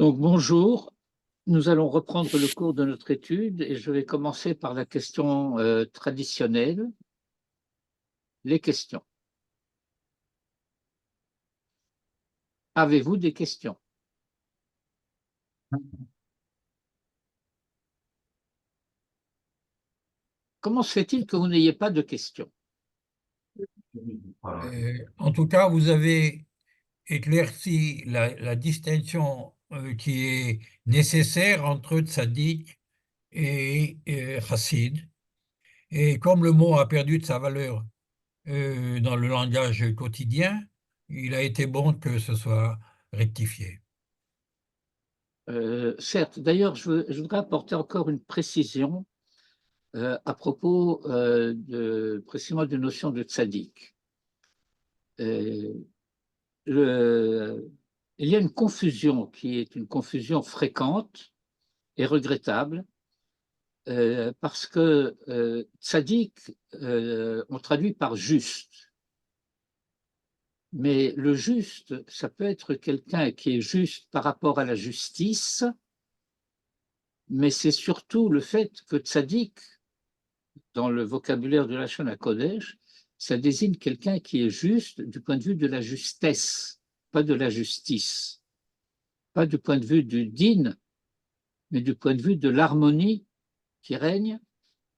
Donc, bonjour, nous allons reprendre le cours de notre étude et je vais commencer par la question traditionnelle, les questions. Avez-vous des questions? Comment se fait-il que vous n'ayez pas de questions? En tout cas, vous avez éclairci la distinction qui est nécessaire entre tzaddik et chassid. Et comme le mot a perdu de sa valeur dans le langage quotidien, il a été bon que ce soit rectifié. Certes, d'ailleurs, je voudrais apporter encore une précision à propos précisément de notion de tzaddik. Euh, il y a une confusion qui est une confusion fréquente et regrettable parce que tzaddik, on traduit par juste. Mais le juste, ça peut être quelqu'un qui est juste par rapport à la justice, mais c'est surtout le fait que tzaddik, dans le vocabulaire de la Lachon HaKodesh, ça désigne quelqu'un qui est juste du point de vue de la justesse, pas de la justice, pas du point de vue du din, mais du point de vue de l'harmonie qui règne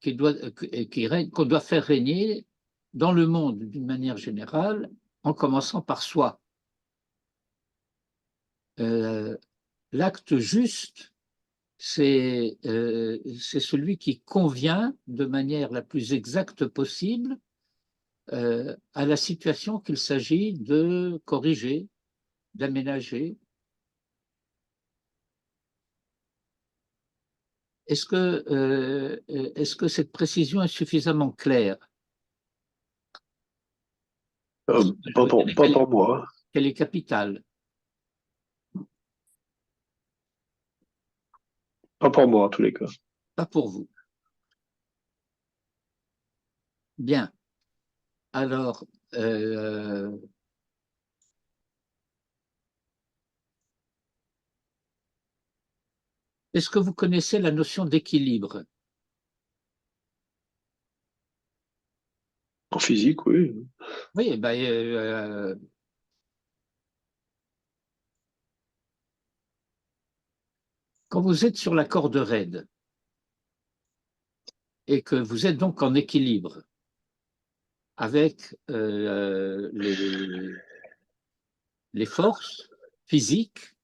qu'on doit faire régner dans le monde d'une manière générale, en commençant par soi. L'acte juste, c'est celui qui convient de manière la plus exacte possible à la situation qu'il s'agit de corriger, d'aménager. Est-ce que cette précision est suffisamment claire? Pas pour moi. Qu'elle est capitale? Pas pour moi, en tous les cas. Pas pour vous. Bien. Alors, est-ce que vous connaissez la notion d'équilibre? En physique, oui. Oui, ben, quand vous êtes sur la corde raide et que vous êtes donc en équilibre avec les forces physiques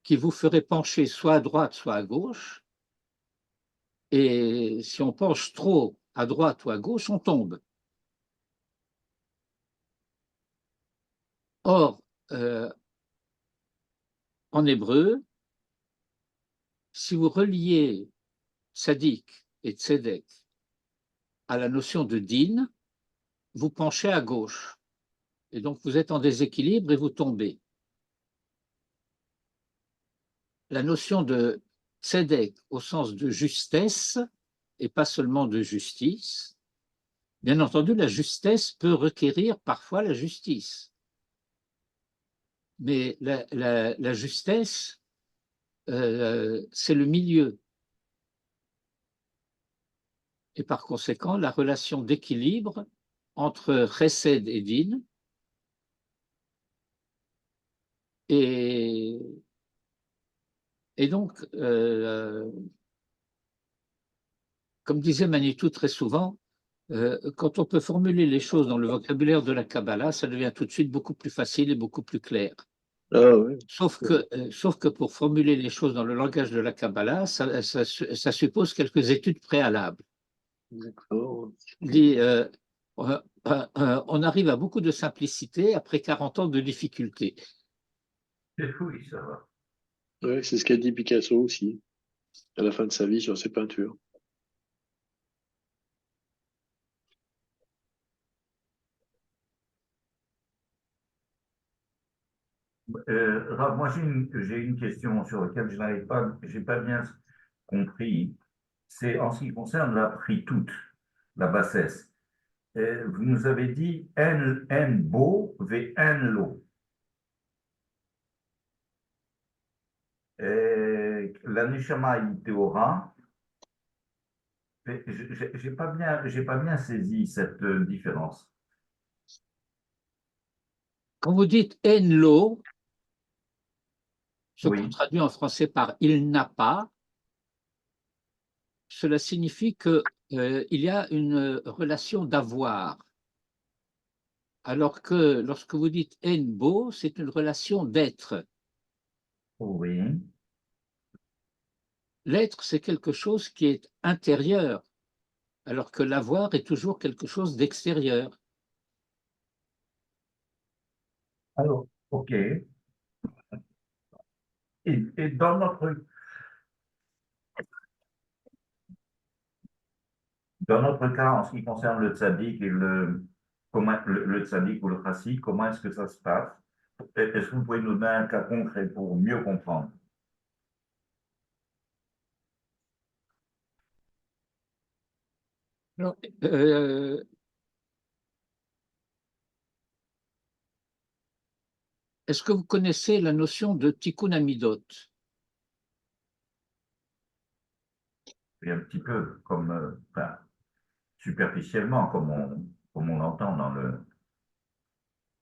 qui vous feraient pencher soit à droite, soit à gauche, et si on penche trop à droite ou à gauche, on tombe. Or, en hébreu, si vous reliez tzaddik et tzedek à la notion de din, vous penchez à gauche. Et donc, vous êtes en déséquilibre et vous tombez. La notion de tzedek au sens de justesse et pas seulement de justice, bien entendu, la justesse peut requérir parfois la justice. Mais la justesse, c'est le milieu. Et par conséquent, la relation d'équilibre entre chesed et din et donc, comme disait Manitou très souvent, quand on peut formuler les choses dans le vocabulaire de la Kabbalah, ça devient tout de suite beaucoup plus facile et beaucoup plus clair. Ah oui. Sauf que pour formuler les choses dans le langage de la Kabbalah, ça suppose quelques études préalables. D'accord. On arrive à beaucoup de simplicité après 40 ans de difficulté. Oui, ça va. Ouais, c'est ce qu'a dit Picasso aussi, à la fin de sa vie sur ses peintures. Rav, moi, j'ai une question sur laquelle j'ai pas bien compris. C'est en ce qui concerne la pritoute, la bassesse. Vous nous avez dit en, en beau ve en lo. La Neshama il Théora, j'ai pas bien saisi cette différence. Quand vous dites en-lo, ce qu'on Oui, traduit en français par il n'a pas, cela signifie qu'il y a une relation d'avoir. Alors que lorsque vous dites en-bo, c'est une relation d'être. oui. L'être, c'est quelque chose qui est intérieur, alors que l'avoir est toujours quelque chose d'extérieur. Alors, OK. Et dans notre cas, en ce qui concerne le tzaddik et le tzaddik ou le chassid, comment est-ce que ça se passe? Est-ce que vous pouvez nous donner un cas concret pour mieux comprendre? Alors, euh, est-ce que vous connaissez la notion de tikkun amidot? Et un petit peu comme, enfin, superficiellement, comme on l'entend dans le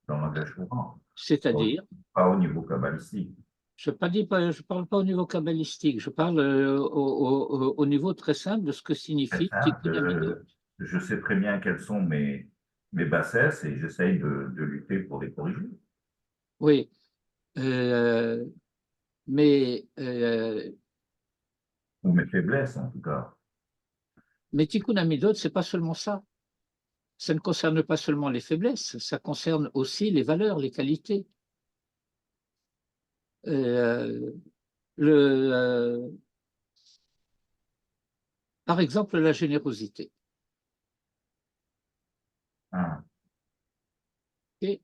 langage courant, pas au, C'est-à-dire, pas au niveau kabbalistique. je ne parle pas au niveau kabbalistique, je parle au niveau très simple de ce que Très signifie simple, tikkun amidot. je sais très bien quelles sont mes bassesses et j'essaye de lutter pour les corriger, Oui, euh, mais, ou mes faiblesses en tout cas. mais tikkun amidot, c'est pas seulement ça. Ça ne concerne pas seulement les faiblesses, ça concerne aussi les valeurs, les qualités. Euh, le, euh, Par exemple, la générosité. Ah, Et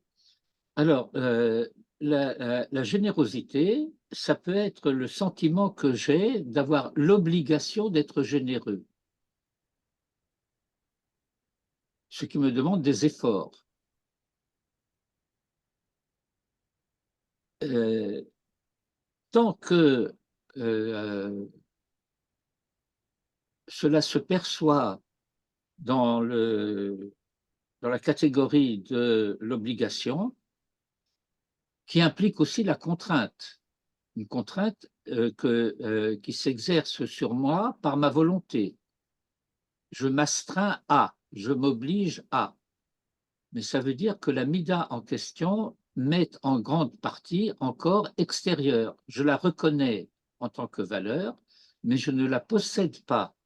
alors, la générosité, ça peut être le sentiment que j'ai d'avoir l'obligation d'être généreux, ce qui me demande des efforts. Euh, Tant que euh, cela se perçoit dans dans la catégorie de l'obligation, qui implique aussi la contrainte, une contrainte qui s'exerce sur moi par ma volonté. Je m'astreins à, je m'oblige à. Mais ça veut dire que la mida en question m'est en grande partie encore extérieure. Je la reconnais en tant que valeur, mais je ne la possède pas,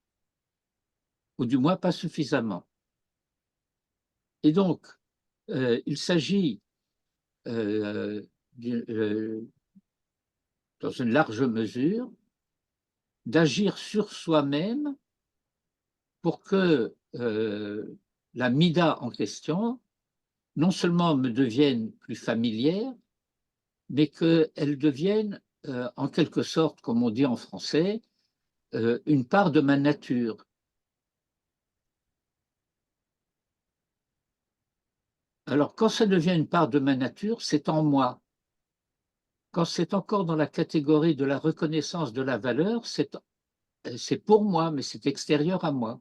ou du moins pas suffisamment. Et donc, il s'agit, euh, euh, dans une large mesure, d'agir sur soi-même pour que la mida en question non seulement me devienne plus familière, mais qu'elle devienne en quelque sorte, comme on dit en français, une part de ma nature. Alors quand ça devient une part de ma nature, c'est en moi. Quand c'est encore dans la catégorie de la reconnaissance de la valeur, c'est pour moi, mais c'est extérieur à moi.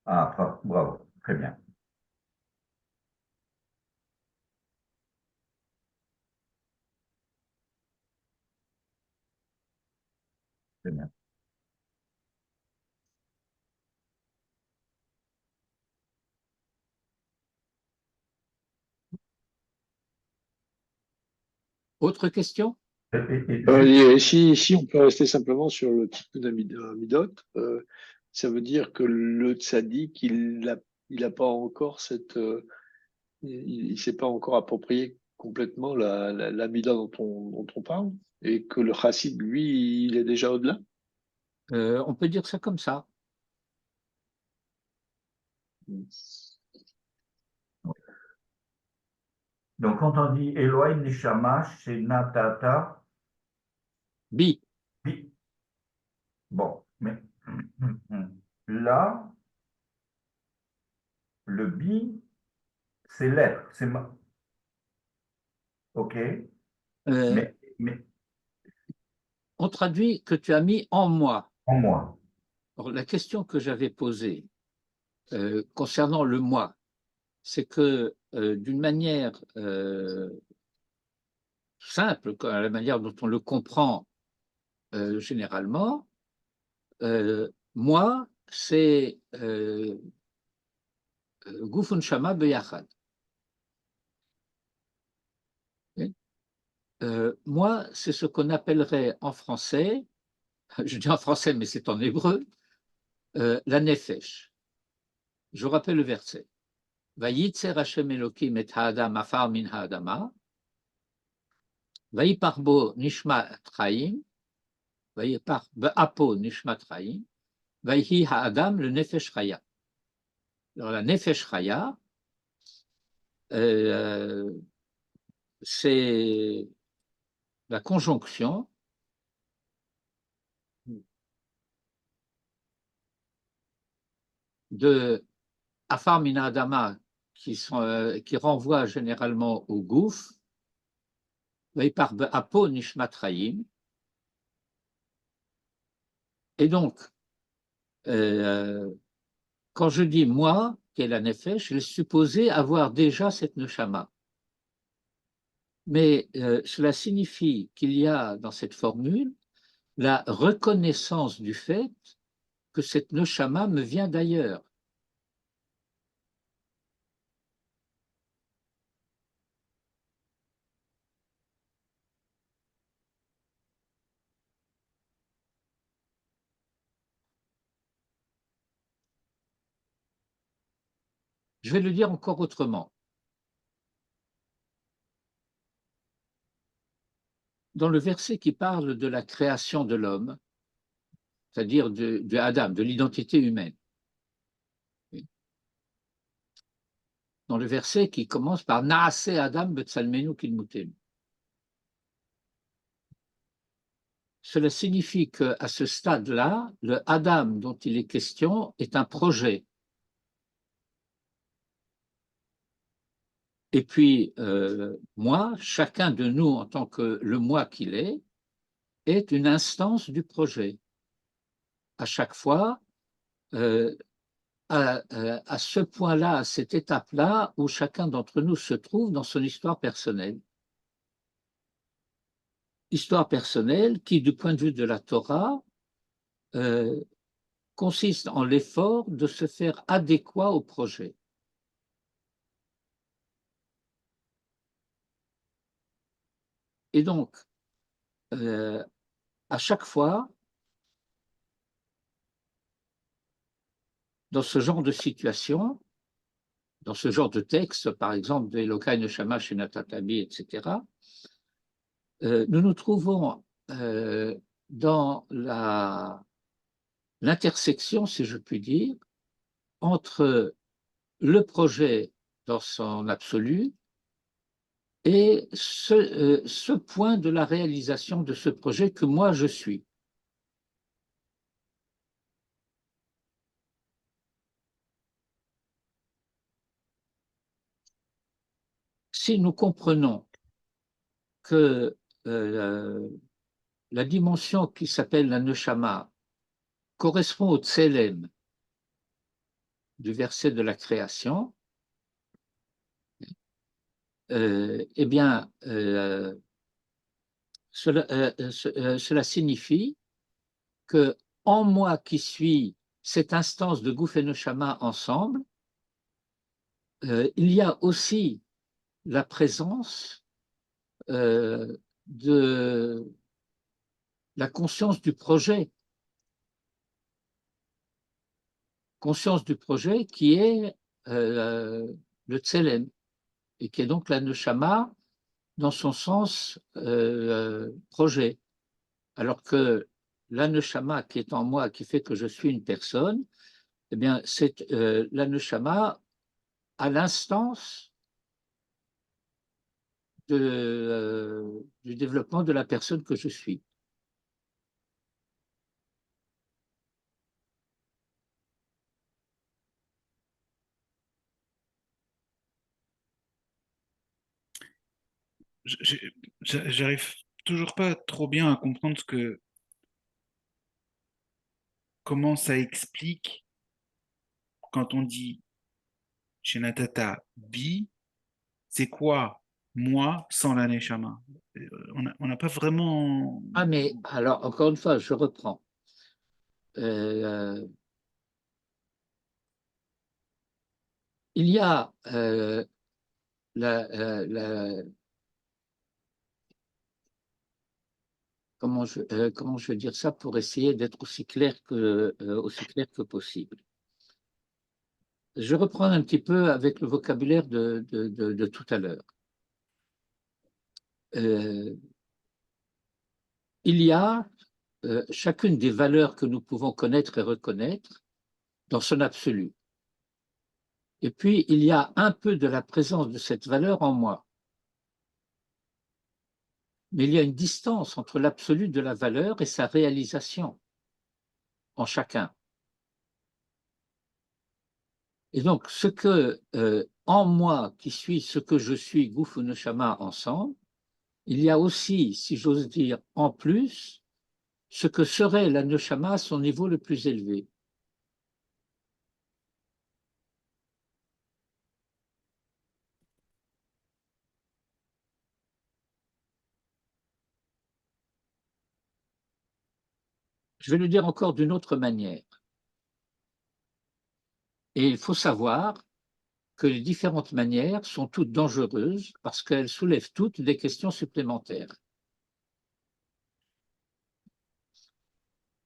ah, bravo, très bien, très bien. Autre question? Juste, Si on peut rester simplement sur le tikkun amidot, ça veut dire que le tzaddik, il a pas encore il s'est pas encore approprié complètement l'amida dont on parle, et que le chassid, lui, il est déjà au-delà. On peut dire ça comme ça. donc quand on dit Elohim Neshama, c'est Natata, Bi, Bi. Bon, mais là, le Bi, c'est l'être, OK, euh, mais on traduit que tu as mis en moi. En moi. Alors, la question que j'avais posée concernant le moi, c'est que d'une manière simple, la manière dont on le comprend généralement, moi, c'est Guf Unshama Beyachad. Moi, c'est ce qu'on appellerait en français, je dis en français, mais c'est en hébreu, la nefesh. Je rappelle le verset. Vayitzer Hashem Elokim et ha'adam afar min ha'adama, vayipar bo nishmat chaim, vayipar be'apo nishmat chaim, vayihi ha'adam le nefesh chaya. Alors la nefesh chaya, c'est la conjonction de Afar Mina Adama qui renvoie généralement au Gouf, Vaipar Apo Nishmat Chaim. Et donc, quand je dis moi, qui est la Nefesh, je suis supposé avoir déjà cette Neshama. Mais cela signifie qu'il y a dans cette formule la reconnaissance du fait que cette Neshama me vient d'ailleurs. Je vais le dire encore autrement. Dans le verset qui parle de la création de l'homme, c'est-à-dire de Adam, de l'identité humaine, dans le verset qui commence par Naase Adam Betsalmenu Kilmutenu. Cela signifie qu'à ce stade-là, le Adam dont il est question est un projet. Et puis, moi, chacun de nous, en tant que le moi qu'il est une instance du projet. À chaque fois, à ce point-là, à cette étape-là, où chacun d'entre nous se trouve dans son histoire personnelle. Histoire personnelle qui, du point de vue de la Torah, consiste en l'effort de se faire adéquat au projet. Et donc, à chaque fois, dans ce genre de situation, dans ce genre de texte, par exemple, de Elokai Neshama Shenatatabi, etc., nous nous trouvons dans l'intersection, si je puis dire, entre le projet dans son absolu et ce point de la réalisation de ce projet que moi je suis. Si nous comprenons que la dimension qui s'appelle la Neshama correspond au Tselem du verset de la création, eh bien, cela signifie que en moi qui suis cette instance de Gouf et Neshama ensemble, il y a aussi la présence de la conscience du projet qui est le Tselem, et qui est donc la Neshama dans son sens projet. Alors que la Neshama qui est en moi, qui fait que je suis une personne, eh bien, c'est la Neshama à l'instance du développement de la personne que je suis. J'arrive toujours pas trop bien à comprendre ce que comment ça explique quand on dit chez Natata bi, c'est quoi moi sans la neshama? On n'a pas vraiment. Ah, mais alors, encore une fois, je reprends. Il y a comment je vais dire ça pour essayer d'être aussi aussi clair que possible. Je reprends un petit peu avec le vocabulaire de tout à l'heure. Il y a chacune des valeurs que nous pouvons connaître et reconnaître dans son absolu. Et puis, il y a un peu de la présence de cette valeur en moi. Mais il y a une distance entre l'absolu de la valeur et sa réalisation en chacun. Et donc, ce que, en moi, qui suis ce que je suis, Guf ou Neshama ensemble, il y a aussi, si j'ose dire, en plus, ce que serait la Neshama à son niveau le plus élevé. Je vais le dire encore d'une autre manière. Et il faut savoir que les différentes manières sont toutes dangereuses parce qu'elles soulèvent toutes des questions supplémentaires.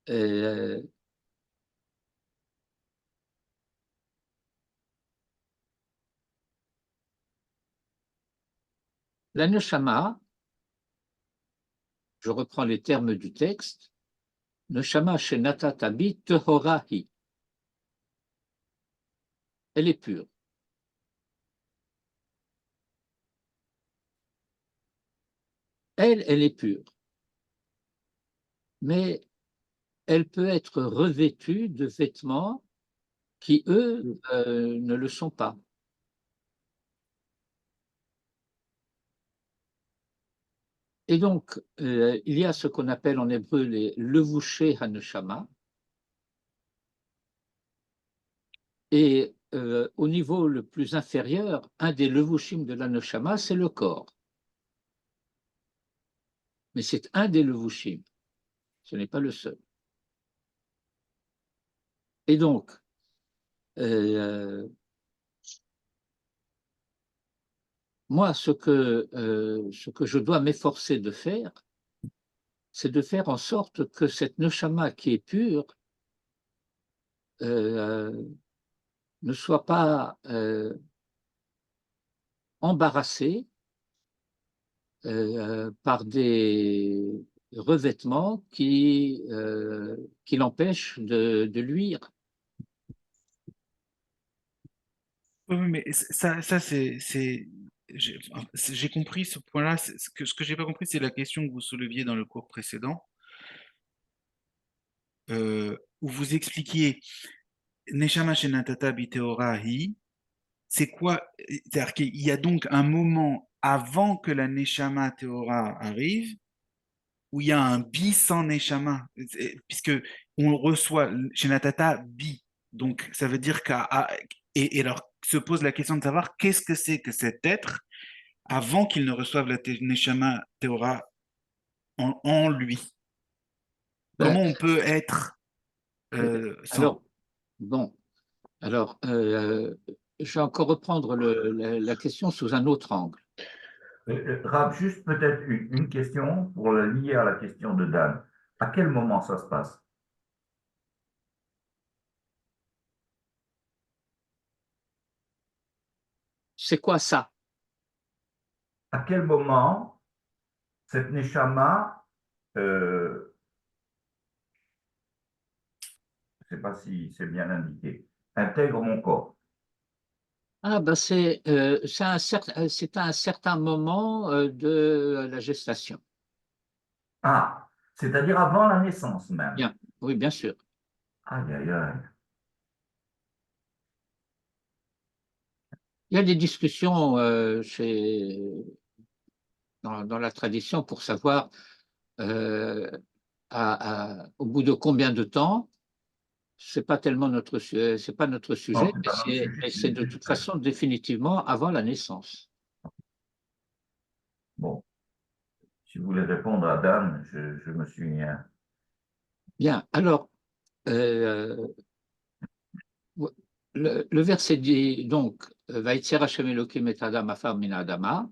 La neshama, je reprends les termes du texte, neshama shenatata bi tehorahi. Elle est pure. Elle est pure. Mais elle peut être revêtue de vêtements qui, eux, ne le sont pas. Et donc, il y a ce qu'on appelle en hébreu les levushé haneshama. Et au niveau le plus inférieur, un des levushim de la neshama, c'est le corps. Mais c'est un des levushim. Ce n'est pas le seul. Et donc, moi, ce que je dois m'efforcer de faire, c'est de faire en sorte que cette neshama qui est pure ne soit pas embarrassée par des revêtements qui l'empêchent de luire. Oui, mais ça j'ai compris ce point-là. Ce que j'ai pas compris, c'est la question que vous souleviez dans le cours précédent, où vous expliquiez Neshama Shenatata Biteorahi, c'est quoi? C'est-à-dire qu'il y a donc un moment avant que la Neshama Teora arrive, où il y a un bi sans Neshama, puisque on reçoit Shenatata bi. Donc ça veut dire et alors se pose la question de savoir qu'est-ce que c'est que cet être avant qu'il ne reçoive la Neshama Teora en lui. Ben, Comment on peut être sans. alors, bon, alors, je vais encore reprendre la question sous un autre angle. Rab, juste peut-être une question pour la lier à la question de Dan. À quel moment ça se passe? C'est quoi ça? À quel moment cette neshama, je ne sais pas si c'est bien indiqué, intègre mon corps? Ah, ben c'est à un certain moment de la gestation. Ah, c'est-à-dire avant la naissance même. Bien, oui, bien sûr. Aïe, aïe, aïe. Il y a des discussions dans la tradition pour savoir au bout de combien de temps c'est pas tellement notre, c'est pas notre Non, sujet, c'est pas notre sujet, mais c'est de toute juste, façon définitivement avant la naissance. bon, si vous voulez répondre à Dan, je me suis. Bien, alors, euh, le verset dit donc, Vaïtzer Hashem Elokim et Adam Afar Min Adama,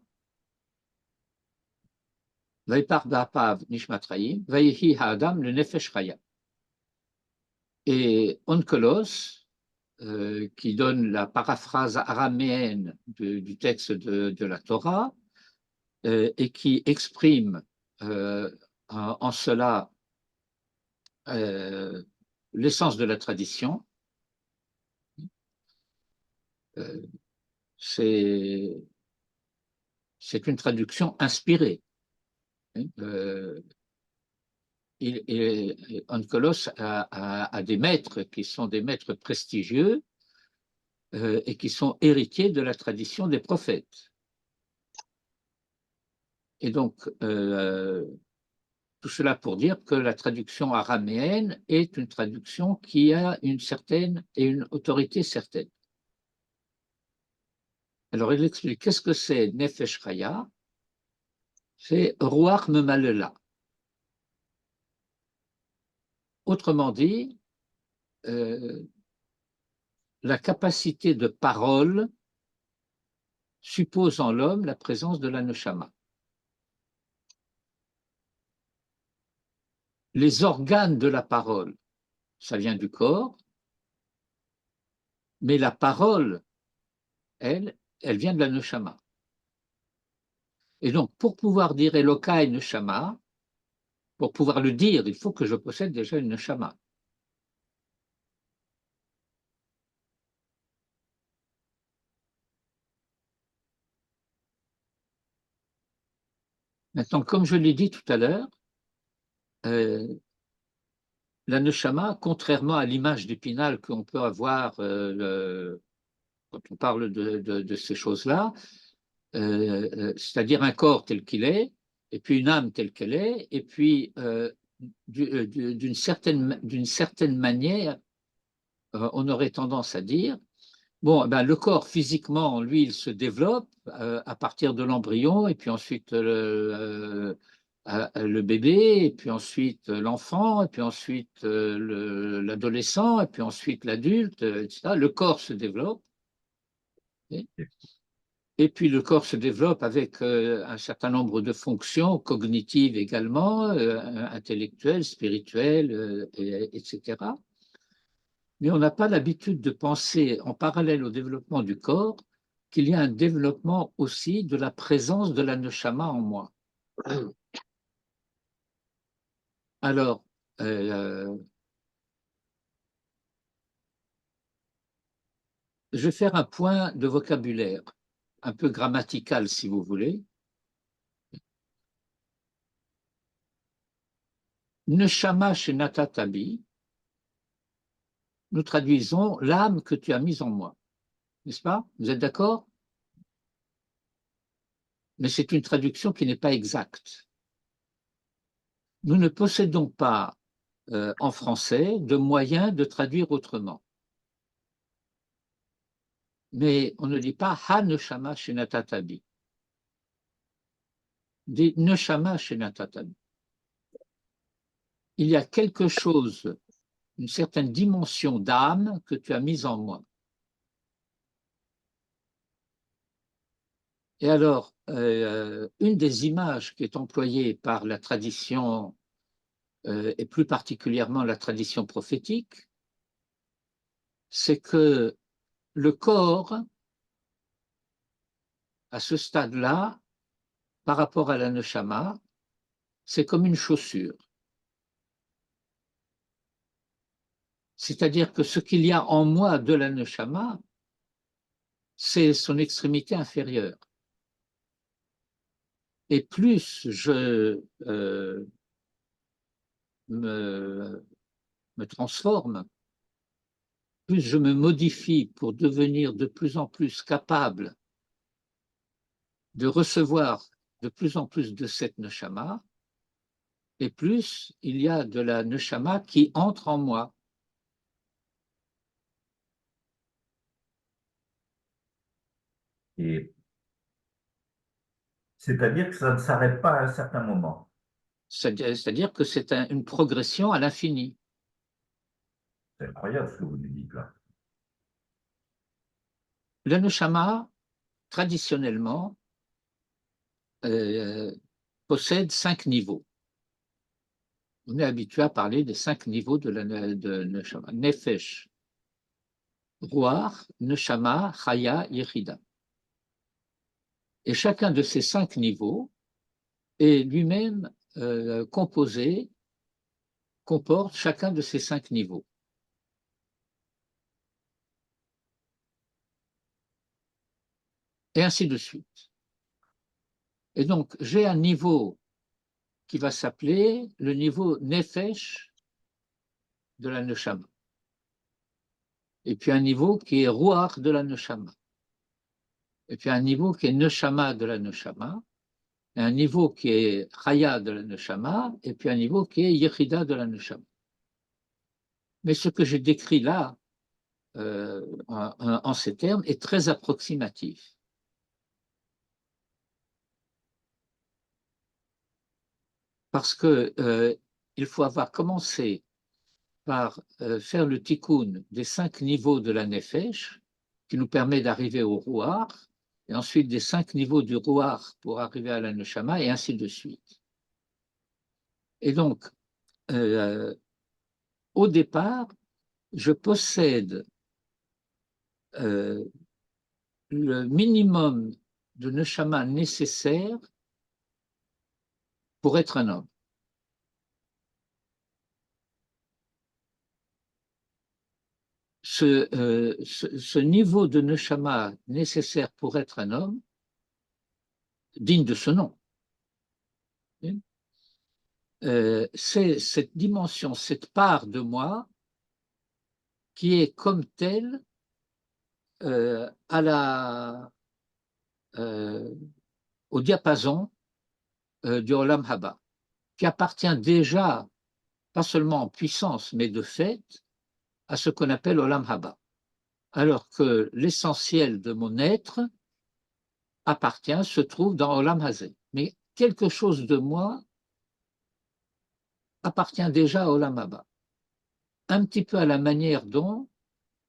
Vaïpar Ba'apav Nishmat Chaim, Vaïhi Ha'adam le Nefesh Chaya. Et Onkelos, qui donne la paraphrase araméenne du texte de la Torah, et qui exprime en cela l'essence de la tradition, c'est une traduction inspirée. Onkelos a des maîtres qui sont des maîtres prestigieux et qui sont héritiers de la tradition des prophètes. Et donc, tout cela pour dire que la traduction araméenne est une traduction qui a une certaine et une autorité certaine. Alors, il explique qu'est-ce que c'est Nefesh Chaya? C'est Ruach Memalela. Autrement dit, la capacité de parole suppose en l'homme la présence de la neshama. Les organes de la parole, ça vient du corps, mais la parole, elle vient de la neshama. Et donc, pour pouvoir dire Elokai neshama, pour pouvoir le dire, il faut que je possède déjà une neshama. Maintenant, comme je l'ai dit tout à l'heure, la neshama, contrairement à l'image d'Épinal qu'on peut avoir quand on parle de ces choses-là, c'est-à-dire un corps tel qu'il est, et puis une âme telle qu'elle est, et puis d'une certaine manière, on aurait tendance à dire, bon, ben, le corps physiquement, lui, il se développe à partir de l'embryon, et puis ensuite le bébé, et puis ensuite l'enfant, et puis ensuite l'adolescent, et puis ensuite l'adulte, etc. Le corps se développe. Et puis le corps se développe avec un certain nombre de fonctions cognitives également, intellectuelles, spirituelles, etc. Mais on n'a pas l'habitude de penser en parallèle au développement du corps qu'il y a un développement aussi de la présence de la neshama en moi. Alors, je vais faire un point de vocabulaire, un peu grammatical si vous voulez. Neshama chez Natatabi, nous traduisons l'âme que tu as mise en moi. N'est-ce pas? Vous êtes d'accord? Mais c'est une traduction qui n'est pas exacte. Nous ne possédons pas en français de moyens de traduire autrement. Mais on ne dit pas Ha Neshama Shenatatabi. On dit Neshama Shenatatabi. Il y a quelque chose, une certaine dimension d'âme que tu as mise en moi. Et alors, une des images qui est employée par la tradition, et plus particulièrement la tradition prophétique, c'est que le corps, à ce stade-là, par rapport à la neshama, c'est comme une chaussure. C'est-à-dire que ce qu'il y a en moi de la neshama, c'est son extrémité inférieure. Et plus je me transforme, plus je me modifie pour devenir de plus en plus capable de recevoir de plus en plus de cette neshama, et plus il y a de la neshama qui entre en moi. Et c'est-à-dire que ça ne s'arrête pas à un certain moment. C'est-à-dire que c'est une progression à l'infini. C'est incroyable ce que vous nous dites là. Le neshama, traditionnellement, possède 5 niveaux. On est habitué à parler des 5 niveaux de neshama. Nefesh, Ruach, Neshama, Chaya, Yechida. Et chacun de ces 5 niveaux est lui-même comporte chacun de ces 5 niveaux. Et ainsi de suite. Et donc, j'ai un niveau qui va s'appeler le niveau Nefesh de la Neshama. Et puis un niveau qui est Ruach de la Neshama. Et puis un niveau qui est Neshama de la Neshama. Et un niveau qui est Chaya de la Neshama. Et puis un niveau qui est Yechida de la Neshama. Mais ce que j'ai décrit là, en ces termes, est très approximatif. Parce que il faut avoir commencé par faire le tikkun des 5 niveaux de la nefesh, qui nous permet d'arriver au ruach, et ensuite des 5 niveaux du ruach pour arriver à la neshama, et ainsi de suite. Et donc, au départ, je possède le minimum de neshama nécessaire pour être un homme. Ce niveau de neshama nécessaire pour être un homme, digne de ce nom, c'est cette dimension, cette part de moi qui est comme telle au diapason du Olam Haba, qui appartient déjà, pas seulement en puissance, mais de fait, à ce qu'on appelle Olam Haba. Alors que l'essentiel de mon être appartient, se trouve dans Olam Hazé. Mais quelque chose de moi appartient déjà à Olam Haba. Un petit peu à la manière dont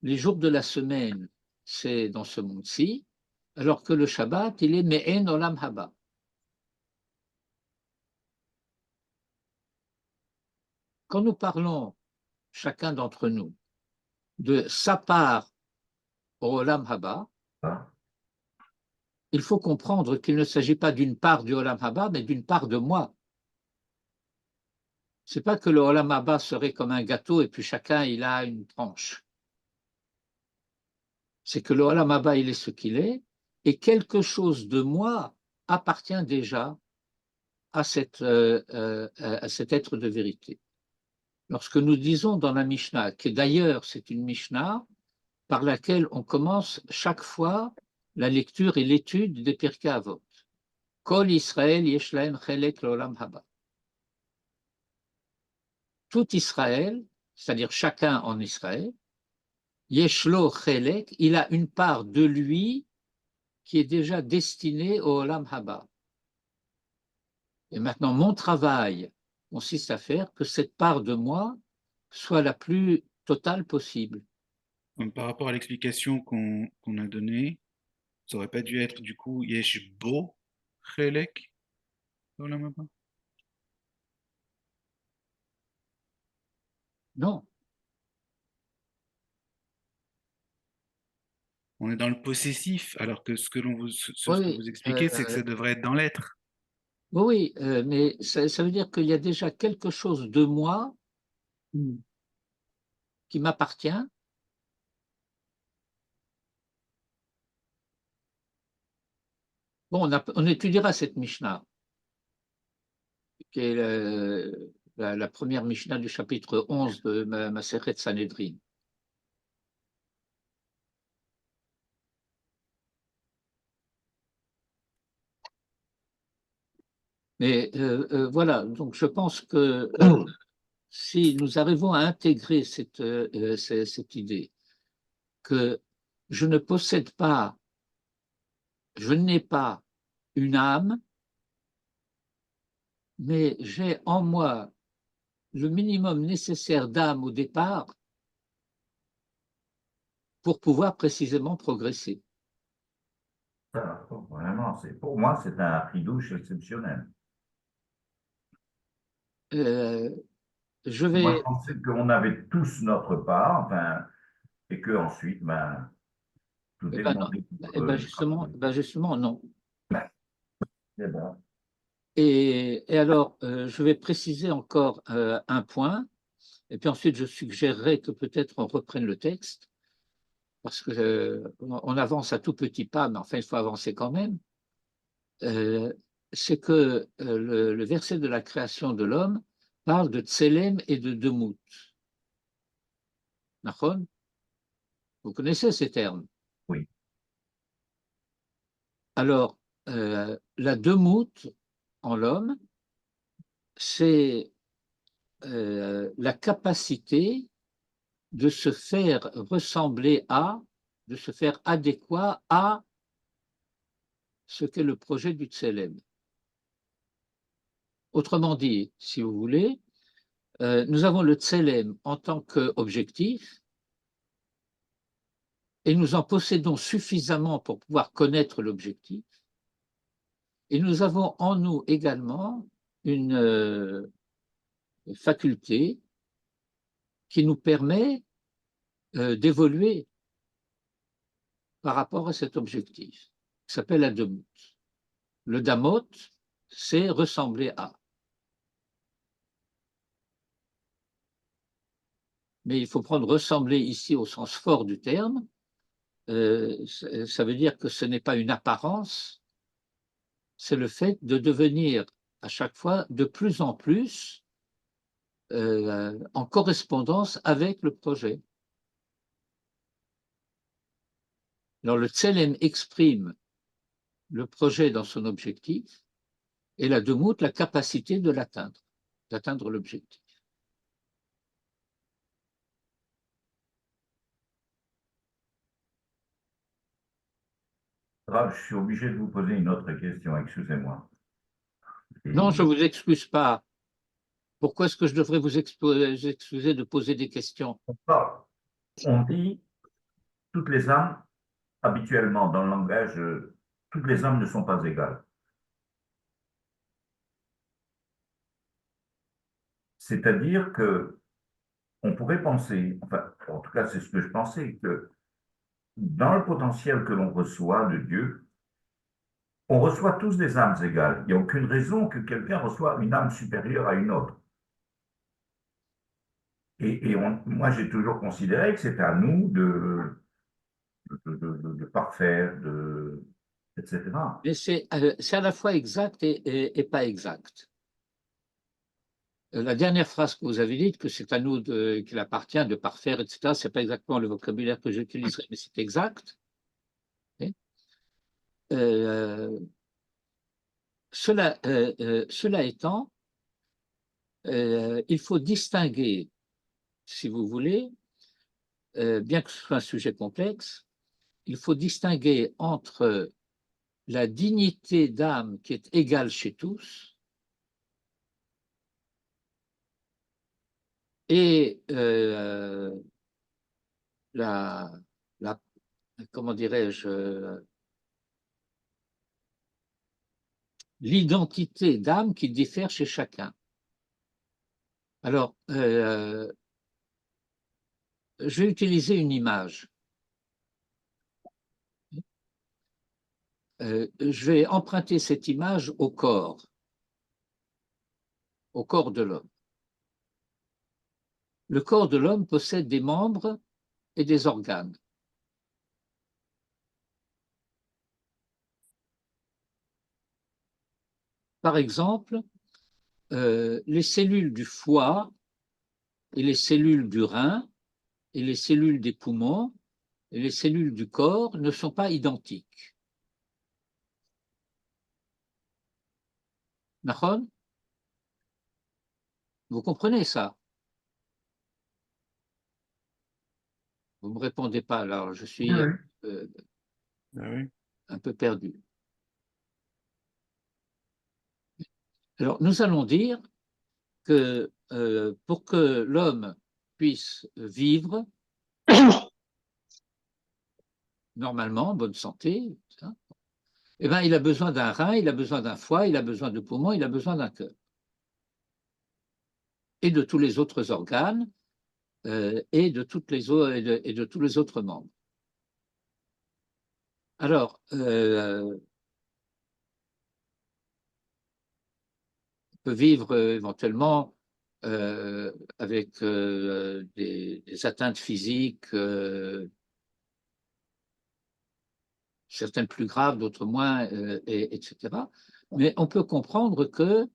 les jours de la semaine, c'est dans ce monde-ci, alors que le Shabbat, il est Me'en Olam Haba. Quand nous parlons, chacun d'entre nous, de sa part au Olam Haba, Hein. il faut comprendre qu'il ne s'agit pas d'une part du Olam Haba, mais d'une part de moi. Ce n'est pas que le Olam Haba serait comme un gâteau et puis chacun, il a une tranche. C'est que le Olam Haba, il est ce qu'il est, et quelque chose de moi appartient déjà à cet être de vérité. Lorsque nous disons dans la Mishnah, que d'ailleurs c'est une Mishnah par laquelle on commence chaque fois la lecture et l'étude des Pirkei Avot. Kol Israël yesh lahem chelek l'olam haba. Tout Israël, c'est-à-dire chacun en Israël, yesh lo chelek, il a une part de lui qui est déjà destinée au olam haba. Et maintenant, mon travail consiste à faire que cette part de moi soit la plus totale possible. Par rapport à l'explication qu'on a donnée, ça aurait pas dû être du coup Yesh Bo Chelek Olam Haba? Non, On est dans le possessif, alors que ce que oui, vous expliquez, c'est que ça devrait être dans l'être. oui, mais ça veut dire qu'il y a déjà quelque chose de moi qui m'appartient. Bon, on étudiera cette Mishnah, qui est la première Mishnah du chapitre 11 de Masechet Sanhedrin. Mais voilà, donc je pense que si nous arrivons à intégrer cette idée que je ne possède pas je n'ai pas une âme, mais j'ai en moi le minimum nécessaire d'âme au départ pour pouvoir précisément progresser. Ça, vraiment, pour moi, c'est un ridouche exceptionnel. Euh, je Moi, vais, je pensais qu'on avait tous notre part, enfin, et que ensuite, ben, tout eh est ben non, monté. justement, non. C'est bon. Et alors, je vais préciser encore un point, et puis ensuite je suggérerai que peut-être on reprenne le texte, parce que on avance à tout petit pas, mais enfin il faut avancer quand même. C'est que le verset de la création de l'homme parle de Tselem et de Demout. Nachon? Vous connaissez ces termes? Oui. Alors, la Demout en l'homme, c'est la capacité de se faire ressembler à, de se faire adéquat à ce qu'est le projet du Tselem. Autrement dit, si vous voulez, nous avons le Tselem en tant qu'objectif et nous en possédons suffisamment pour pouvoir connaître l'objectif. Et nous avons en nous également une faculté qui nous permet d'évoluer par rapport à cet objectif, qui s'appelle la Demout. Le Damot, c'est ressembler à. Mais il faut prendre ressembler ici au sens fort du terme. Ça veut dire que ce n'est pas une apparence, c'est le fait de devenir à chaque fois de plus en plus en correspondance avec le projet. Alors le Tselem exprime le projet dans son objectif et la Demout la capacité de l'atteindre, d'atteindre l'objectif. Je suis obligé de vous poser une autre question, excusez-moi. Non, je ne vous excuse pas. Pourquoi est-ce que je devrais vous excuser de poser des questions? On dit toutes les âmes, habituellement dans le langage, toutes les âmes ne sont pas égales. C'est-à-dire que on pourrait penser, enfin, en tout cas, c'est ce que je pensais, que dans le potentiel que l'on reçoit de Dieu, on reçoit tous des âmes égales. Il n'y a aucune raison que quelqu'un reçoive une âme supérieure à une autre. Moi, j'ai toujours considéré que c'était à nous de parfaire, etc. Mais c'est à la fois exact et pas exact. La dernière phrase que vous avez dite, que c'est à nous qu'il appartient de parfaire, etc., ce n'est pas exactement le vocabulaire que j'utiliserai, mais c'est exact. Euh, cela étant, il faut distinguer, si vous voulez, bien que ce soit un sujet complexe, il faut distinguer entre la dignité d'âme qui est égale chez tous et la, comment dirais-je, l'identité d'âme qui diffère chez chacun. Alors, je vais utiliser une image. Je vais emprunter cette image au corps de l'homme. Le corps de l'homme possède des membres et des organes. Par exemple, les cellules du foie et les cellules du rein et les cellules des poumons et les cellules du corps ne sont pas identiques. Nahon? Vous comprenez ça? Vous ne me répondez pas, alors je suis Oui. euh, Ah oui. un peu perdu. Alors, nous allons dire que pour que l'homme puisse vivre normalement, en bonne santé, hein, eh ben, il a besoin d'un rein, il a besoin d'un foie, il a besoin de poumons, il a besoin d'un cœur. Et de tous les autres organes et de tous les autres membres. Alors, on peut vivre éventuellement avec des atteintes physiques, certaines plus graves, d'autres moins, etc. Mais on peut comprendre que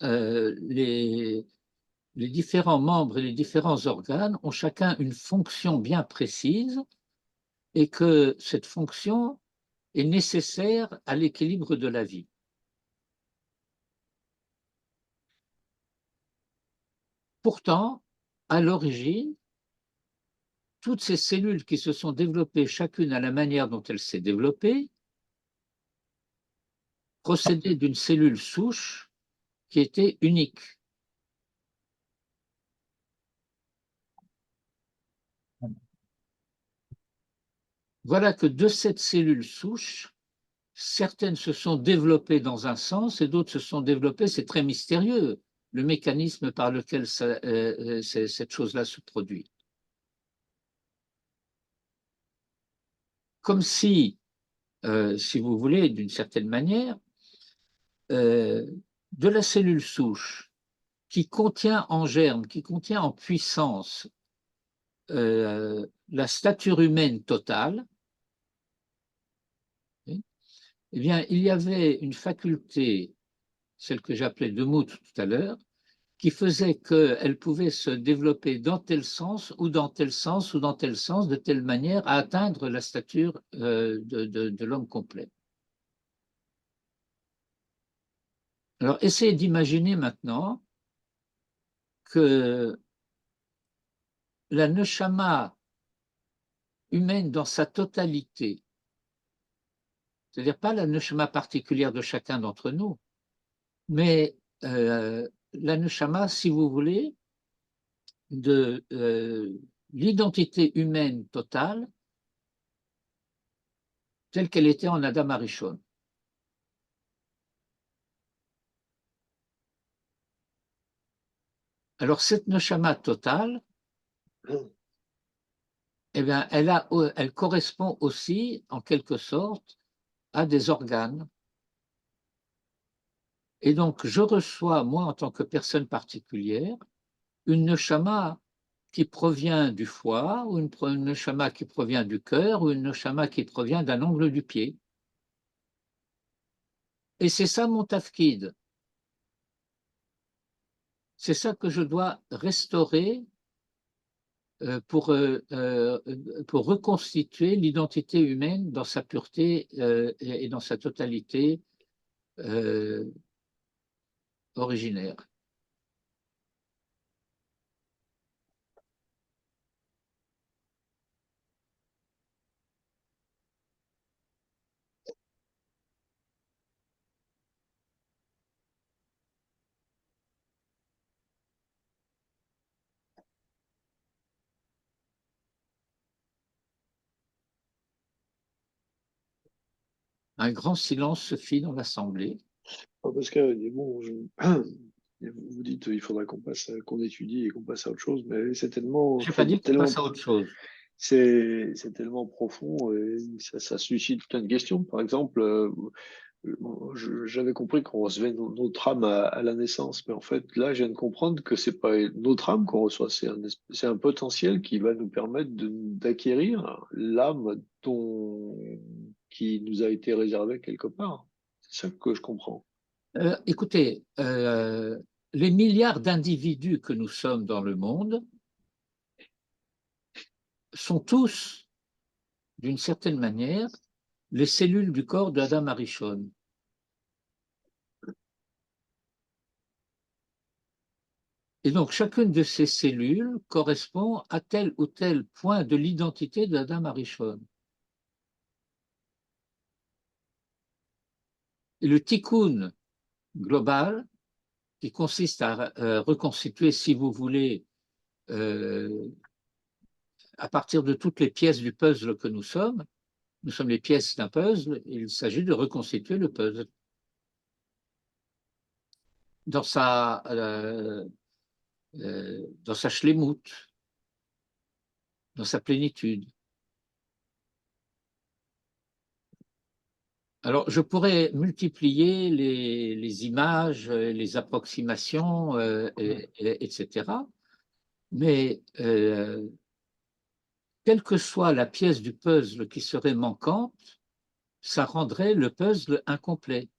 les différents membres et les différents organes ont chacun une fonction bien précise et que cette fonction est nécessaire à l'équilibre de la vie. Pourtant, à l'origine, toutes ces cellules qui se sont développées chacune à la manière dont elles s'est développée procédaient d'une cellule souche qui était unique. Voilà que de cette cellule souche, certaines se sont développées dans un sens et d'autres se sont développées, c'est très mystérieux, le mécanisme par lequel cette chose-là se produit. Comme si vous voulez, d'une certaine manière, de la cellule souche qui contient en germe, qui contient en puissance la stature humaine totale, eh bien, il y avait une faculté, celle que j'appelais de Moot tout à l'heure, qui faisait qu'elle pouvait se développer dans tel sens, ou dans tel sens, ou dans tel sens, de telle manière à atteindre la stature de l'homme complet. Alors, essayez d'imaginer maintenant que la neshama humaine dans sa totalité, c'est-à-dire pas la neshama particulière de chacun d'entre nous, mais la neshama, si vous voulez, de l'identité humaine totale telle qu'elle était en Adam Arishon. Alors cette neshama totale, eh bien, elle correspond aussi, en quelque sorte, à des organes. Et donc, je reçois, moi, en tant que personne particulière, une neshama qui provient du foie, ou une neshama qui provient du cœur, ou une neshama qui provient d'un ongle du pied. Et c'est ça mon tafkid. C'est ça que je dois restaurer pour reconstituer l'identité humaine dans sa pureté et dans sa totalité originaire. Un grand silence se fit dans l'assemblée. Parce que bon, vous dites qu'il faudra qu'on étudie et qu'on passe à autre chose, mais c'est tellement, Je n'ai pas dit qu'on passe à autre chose. c'est tellement profond et ça suscite plein de questions. Par exemple, j'avais compris qu'on recevait notre âme à la naissance, mais en fait, là, je viens de comprendre que c'est pas notre âme qu'on reçoit, c'est un potentiel qui va nous permettre d'acquérir l'âme qui nous a été réservée quelque part. C'est ça que je comprends. Écoutez, les milliards d'individus que nous sommes dans le monde sont tous, d'une certaine manière, les cellules du corps de Adam Arishon. Et donc, chacune de ces cellules correspond à tel ou tel point de l'identité d'Adam Arishon. Et le tikkun global qui consiste à reconstituer, si vous voulez, à partir de toutes les pièces du puzzle que nous sommes les pièces d'un puzzle, il s'agit de reconstituer le puzzle dans sa shlemut, dans sa plénitude. Alors, je pourrais multiplier les images, les approximations, etc. Mais quelle que soit la pièce du puzzle qui serait manquante, ça rendrait le puzzle incomplet.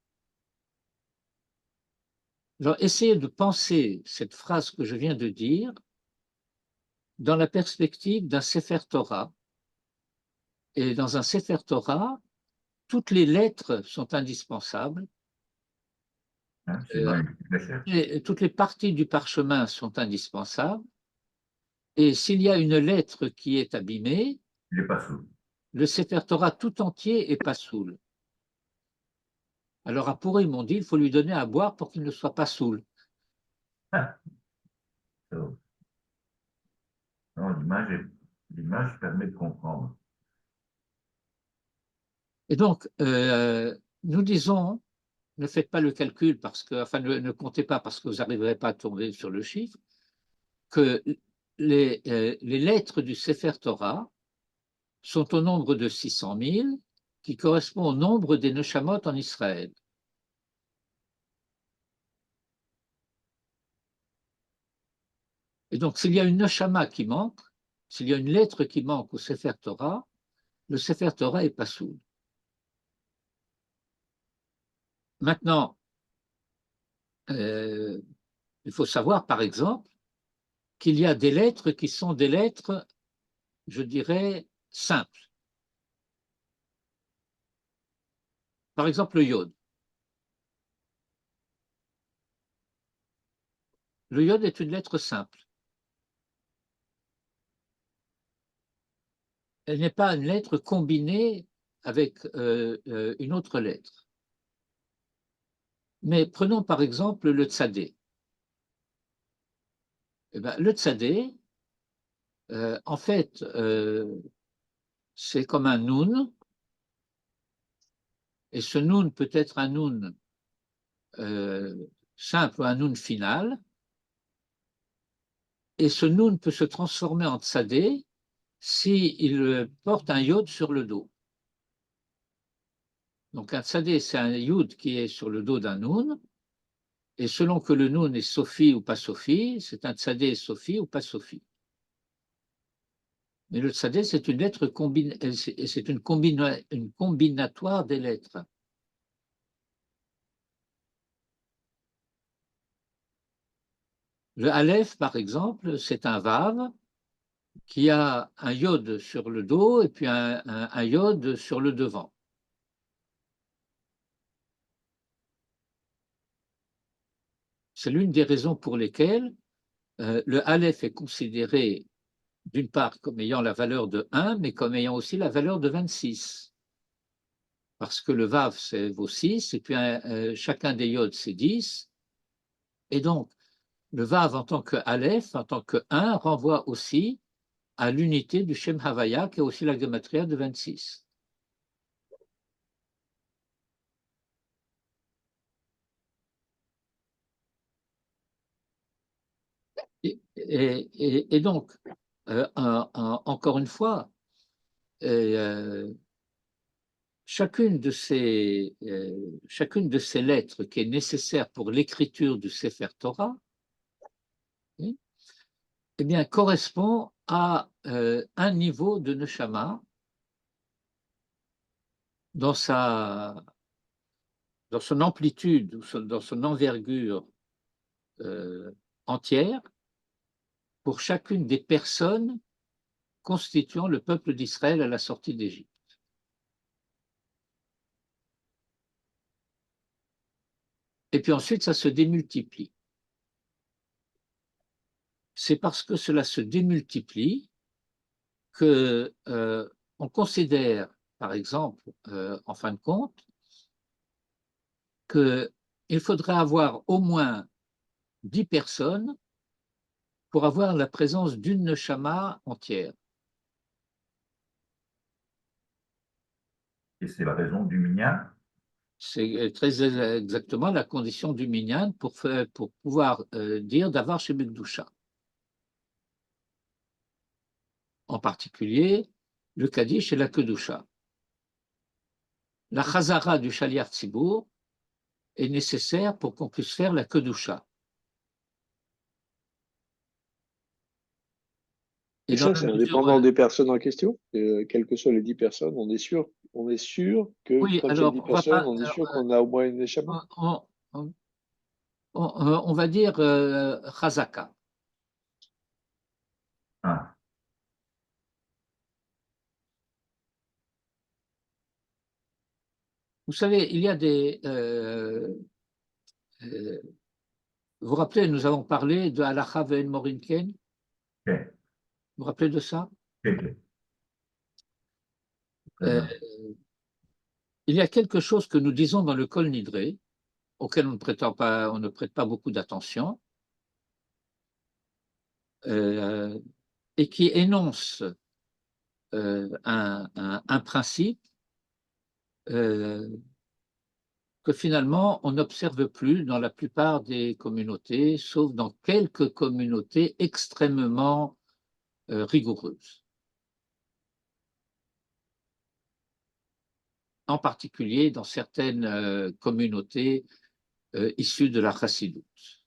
Alors, essayez de penser cette phrase que je viens de dire dans la perspective d'un Sefer Torah. Et dans un Sefer Torah, toutes les lettres sont indispensables. Hein, sinon, il est très cher. Et toutes les parties du parchemin sont indispensables. Et s'il y a une lettre qui est abîmée, Il n'est pas sous. le Sefer Torah tout entier est pas saoul. Alors à Pourri, ils m'ont dit, il faut lui donner à boire pour qu'il ne soit pas saoul. Non, l'image permet de comprendre. Et donc, nous disons, ne faites pas le calcul, parce que, enfin, ne comptez pas parce que vous n'arriverez pas à tomber sur le chiffre, que les lettres du Sefer Torah sont au nombre de 600 000, qui correspond au nombre des Neshamot en Israël. Et donc, s'il y a une Neshama qui manque, s'il y a une lettre qui manque au Sefer Torah, le Sefer Torah est pas soud. Maintenant, il faut savoir, par exemple, qu'il y a des lettres qui sont des lettres, je dirais, simples. Par exemple, le Yod. Le Yod est une lettre simple. Elle n'est pas une lettre combinée avec une autre lettre. Mais prenons par exemple le Tzadé. Eh bien, le Tzadé, en fait, c'est comme un Nun, et ce Nun peut être un Nun simple ou un Nun final, et ce Nun peut se transformer en Tzadé s'il porte un Yod sur le dos. Donc un Tzadé, c'est un Yud qui est sur le dos d'un Nun, et selon que le Nun est Sophie ou pas Sophie, c'est un Tzadé Sophie ou pas Sophie. Mais le Tzadé, c'est une lettre c'est une combinatoire des lettres. Le Aleph, par exemple, c'est un Vav qui a un Yod sur le dos et puis un Yod sur le devant. C'est l'une des raisons pour lesquelles le Aleph est considéré d'une part comme ayant la valeur de 1, mais comme ayant aussi la valeur de 26. Parce que le Vav, c'est vaut 6, et puis chacun des Yod, c'est 10. Et donc, le Vav en tant que Aleph, en tant que 1, renvoie aussi à l'unité du Shem Havaya, qui est aussi la gematria de 26. Et donc, encore une fois, chacune de ces lettres qui est nécessaire pour l'écriture du Sefer Torah, eh bien, correspond à un niveau de Neshama dans son amplitude, dans son envergure entière, pour chacune des personnes constituant le peuple d'Israël à la sortie d'Égypte. Et puis ensuite, ça se démultiplie. C'est parce que cela se démultiplie que on considère, par exemple, en fin de compte, que il faudrait avoir au moins 10 personnes pour avoir la présence d'une neshama entière. Et c'est la raison du minyan. C'est très exactement la condition du minyan pour pouvoir dire d'avoir chez Bekdusha. En particulier, le Kaddish et la Kedusha. La Chazara du Shaliach Tzibour est nécessaire pour qu'on puisse faire la Kedusha. Et ça, c'est indépendant des personnes en question. Quelles que soient les 10 personnes, on est sûr que oui, quand il y a alors, 10 personnes, on est sûr qu'on a au moins une neshama. On va dire Chazaka. Ah, Vous savez, il y a des... vous vous rappelez, nous avons parlé de Halacha ve'en Morinken. ok, Vous vous rappelez de ça? ok. Très Euh, bien. Il y a quelque chose que nous disons dans le Kol Nidré, auquel on ne prête pas beaucoup d'attention, et qui énonce un principe que finalement on n'observe plus dans la plupart des communautés, sauf dans quelques communautés extrêmement rigoureuses. En particulier dans certaines communautés issues de la chassidoute.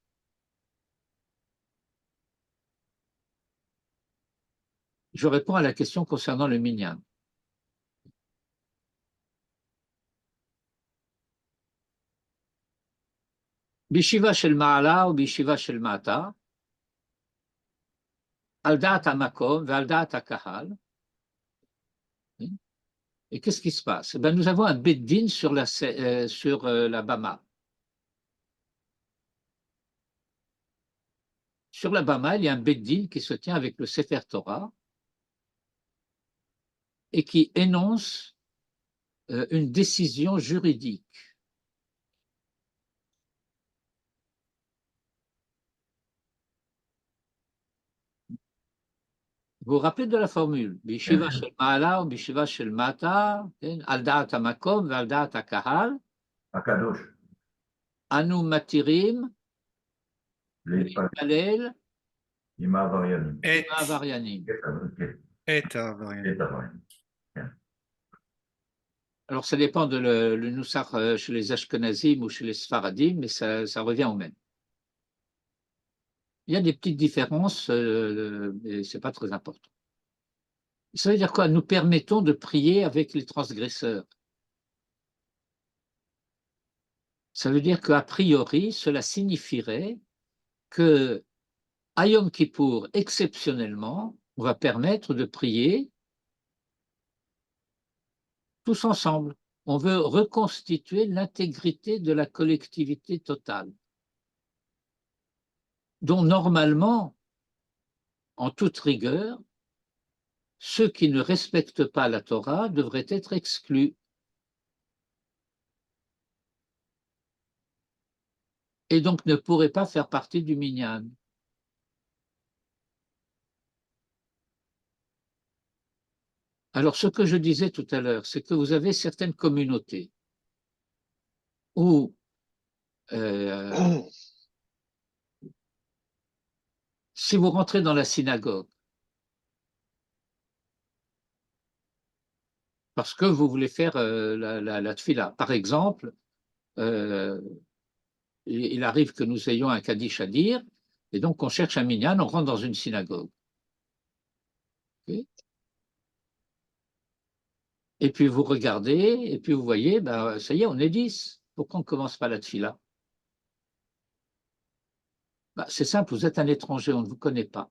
Je réponds à la question concernant le minyan. Bishiva shel ma'ala ou bishiva shel mata, al da'at hamakom ve'al da'at hakahal. Et qu'est-ce qui se passe? Ben, nous avons un beddin sur la Bama. Sur la Bama, il y a un beddin qui se tient avec le Sefer Torah et qui énonce une décision juridique. Vous vous rappelez de la formule? Bishiva shel ma'ala ou bishiva shel mata, al da'at hamakom ve'al da'at hakahal, Akadosh, anu matirim, les להתפלל עם העבריינים. עם העבריינים. את העבריינים. את העבריינים. Alors, ça dépend de le Noussar chez les Ashkenazim ou chez les Sfaradim, mais ça revient au même. Il y a des petites différences, mais ce n'est pas très important. Ça veut dire quoi? Nous permettons de prier avec les transgresseurs. Ça veut dire qu'a priori, cela signifierait que à Yom Kippour, exceptionnellement, on va permettre de prier tous ensemble. On veut reconstituer l'intégrité de la collectivité totale, dont normalement, en toute rigueur, ceux qui ne respectent pas la Torah devraient être exclus. Et donc ne pourraient pas faire partie du minyan. Alors, ce que je disais tout à l'heure, c'est que vous avez certaines communautés où si vous rentrez dans la synagogue, parce que vous voulez faire la tfila, par exemple, il arrive que nous ayons un kaddish à dire, et donc on cherche un minyan, on rentre dans une synagogue. Okay. Et puis vous regardez, et puis vous voyez, ben, ça y est, on est 10. Pourquoi on ne commence pas la tfila? Ben, c'est simple, vous êtes un étranger, on ne vous connaît pas.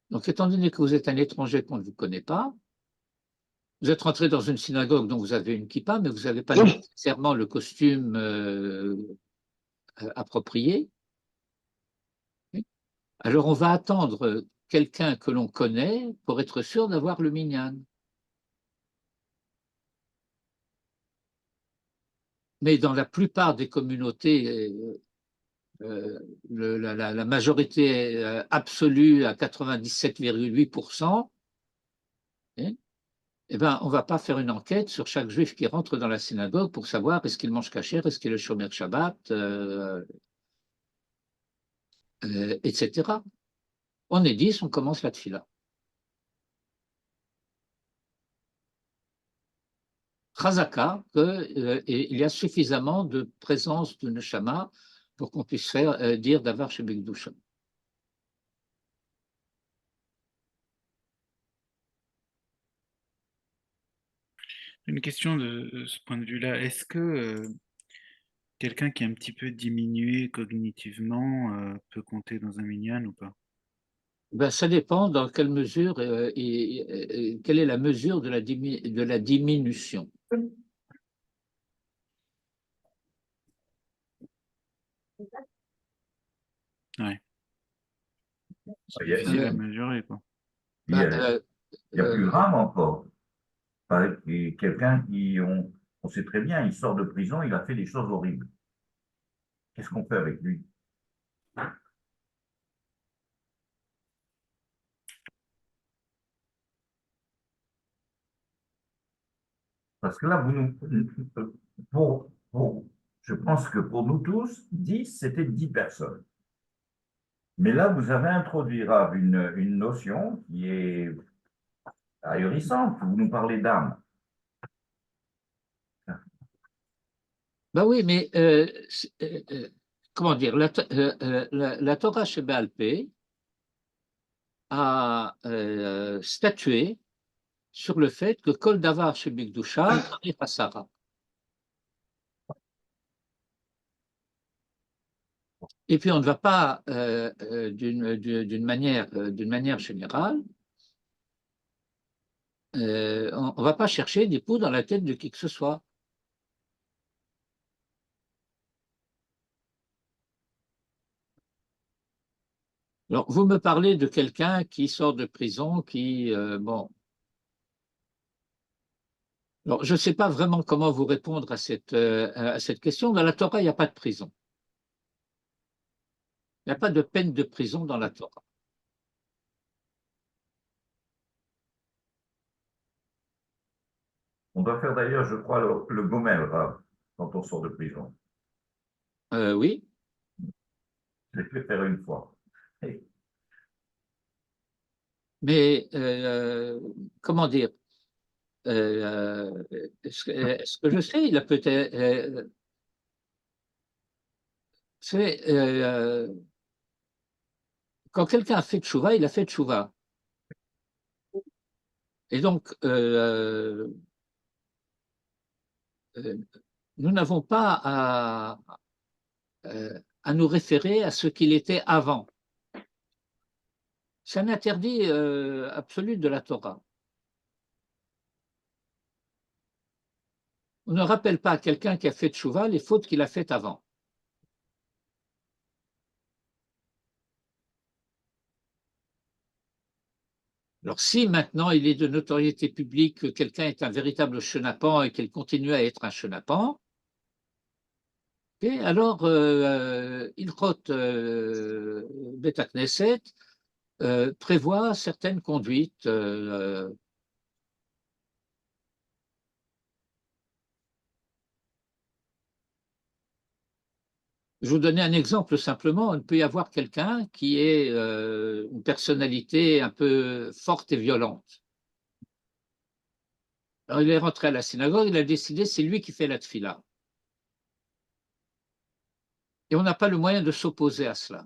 Donc, étant donné que vous êtes un étranger qu'on ne vous connaît pas, vous êtes rentré dans une synagogue dont vous avez une kippa, mais vous n'avez pas nécessairement le costume approprié. Alors, on va attendre quelqu'un que l'on connaît pour être sûr d'avoir le minyan. Mais dans la plupart des communautés, la majorité absolue à 97,8%, hein, eh ben, on ne va pas faire une enquête sur chaque juif qui rentre dans la synagogue pour savoir est-ce qu'il mange kasher, est-ce qu'il est shomer Shabbat, etc. On est 10, on commence la tfila. Chazaka, qu'il y a suffisamment de présence de neshama pour qu'on puisse dire davar chez Bigdusha. Une question de ce point de vue-là. Est-ce que quelqu'un qui est un petit peu diminué cognitivement peut compter dans un minyan ou pas? Ben, ça dépend dans quelle mesure, quelle est la mesure de la diminution. Ouais. C'est Il y a, difficile à mesurer, quoi. il y a- il y a plus Euh, grave encore. Quelqu'un on sait très bien, il sort de prison, il a fait des choses horribles. Qu'est-ce qu'on fait avec lui? Parce que là, je pense que pour nous tous, 10, c'était 10 personnes. Mais là, vous avez introduit, Rav, une notion qui est ahurissante. Vous nous parlez d'âme. Ben oui, mais comment dire, la Torah chez Baal Pé a statué sur le fait que Kol Davar chez Bigdusha est Hasara. Et puis on ne va pas, d'une manière générale, on ne va pas chercher des poux dans la tête de qui que ce soit. Alors, vous me parlez de quelqu'un qui sort de prison, bon. Alors, je ne sais pas vraiment comment vous répondre à cette question. Dans la Torah, il n'y a pas de prison. Il n'y a pas de peine de prison dans la Torah. On doit faire d'ailleurs, je crois, le gomel, Rav, quand on sort de prison. Oui, Je l'ai fait faire une fois. mais comment dire, est-ce que je sais, il a peut-être, quand quelqu'un a fait tchouva, il a fait tchouva. Et donc, nous n'avons pas à nous référer à ce qu'il était avant. C'est un interdit absolu de la Torah. On ne rappelle pas à quelqu'un qui a fait tchouva les fautes qu'il a faites avant. Alors, si maintenant il est de notoriété publique que quelqu'un est un véritable chenapan et qu'il continue à être un chenapan, alors Ilchot Bet HaKnesset prévoit certaines conduites. Je vous donner un exemple simplement. Il peut y avoir quelqu'un qui est une personnalité un peu forte et violente. Alors, il est rentré à la synagogue, il a décidé, c'est lui qui fait la tfila. Et on n'a pas le moyen de s'opposer à cela.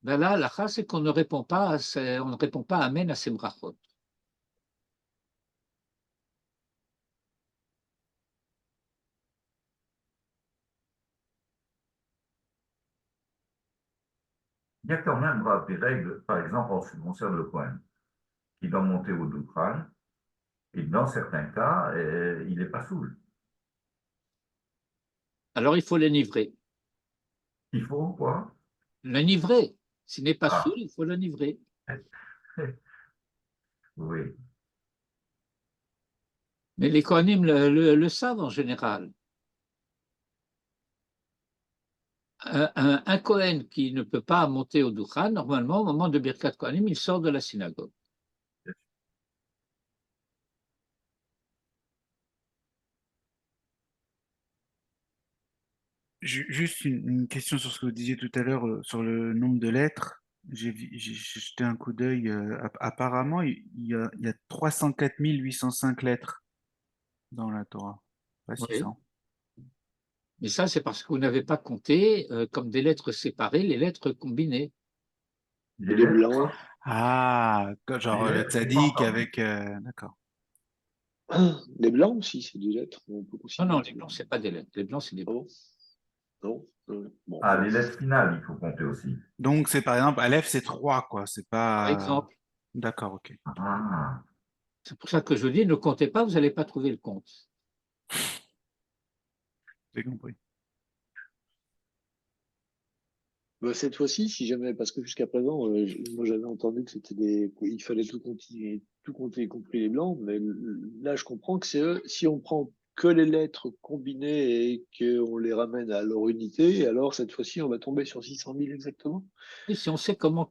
Ben là, la chance, c'est qu'on ne répond pas, on ne répond pas Amen à ces brachot. Il y a quand même, Rav, des règles, par exemple, en ce qui concerne le coin, qui doit monter au Doukran, et dans certains cas, il n'est pas saoul. Alors, il faut l'enivrer. Il faut quoi? L'enivrer. S'il n'est pas saoul, Ah, il faut l'enivrer. oui. Mais les Kohanim le savent en général. un Kohen qui ne peut pas monter au Duchan, normalement, au moment de Birkat Kohanim, il sort de la synagogue. Juste une question sur ce que vous disiez tout à l'heure sur le nombre de lettres. J'ai jeté un coup d'œil. Apparemment, il y a 304 805 lettres dans la Torah, pas Oui. 600. Mais ça, c'est parce que vous n'avez pas compté comme des lettres séparées les lettres combinées. Et les blancs. Ah, genre Les le lettres, c'est tzaddik pas avec. D'accord. Les blancs aussi, c'est des lettres. On peut Non, considérer non, ça. les blancs, c'est pas des lettres. Les blancs, c'est des Ah blancs. bon? Non? Bon. Ah, les lettres finales, il faut compter aussi. Donc, c'est par exemple, Aleph, c'est 3, quoi. C'est Par pas. exemple, D'accord, ok. Ah, c'est pour ça que je dis, ne comptez pas, vous n'allez pas trouver le compte. J'ai compris. Bah, cette fois-ci, si jamais, parce que jusqu'à présent, moi j'avais entendu que il fallait tout compter, y compris les blancs, mais là je comprends que c'est eux, si on prend que les lettres combinées et qu'on les ramène à leur unité, alors cette fois-ci on va tomber sur 600 000 exactement. Et si on sait comment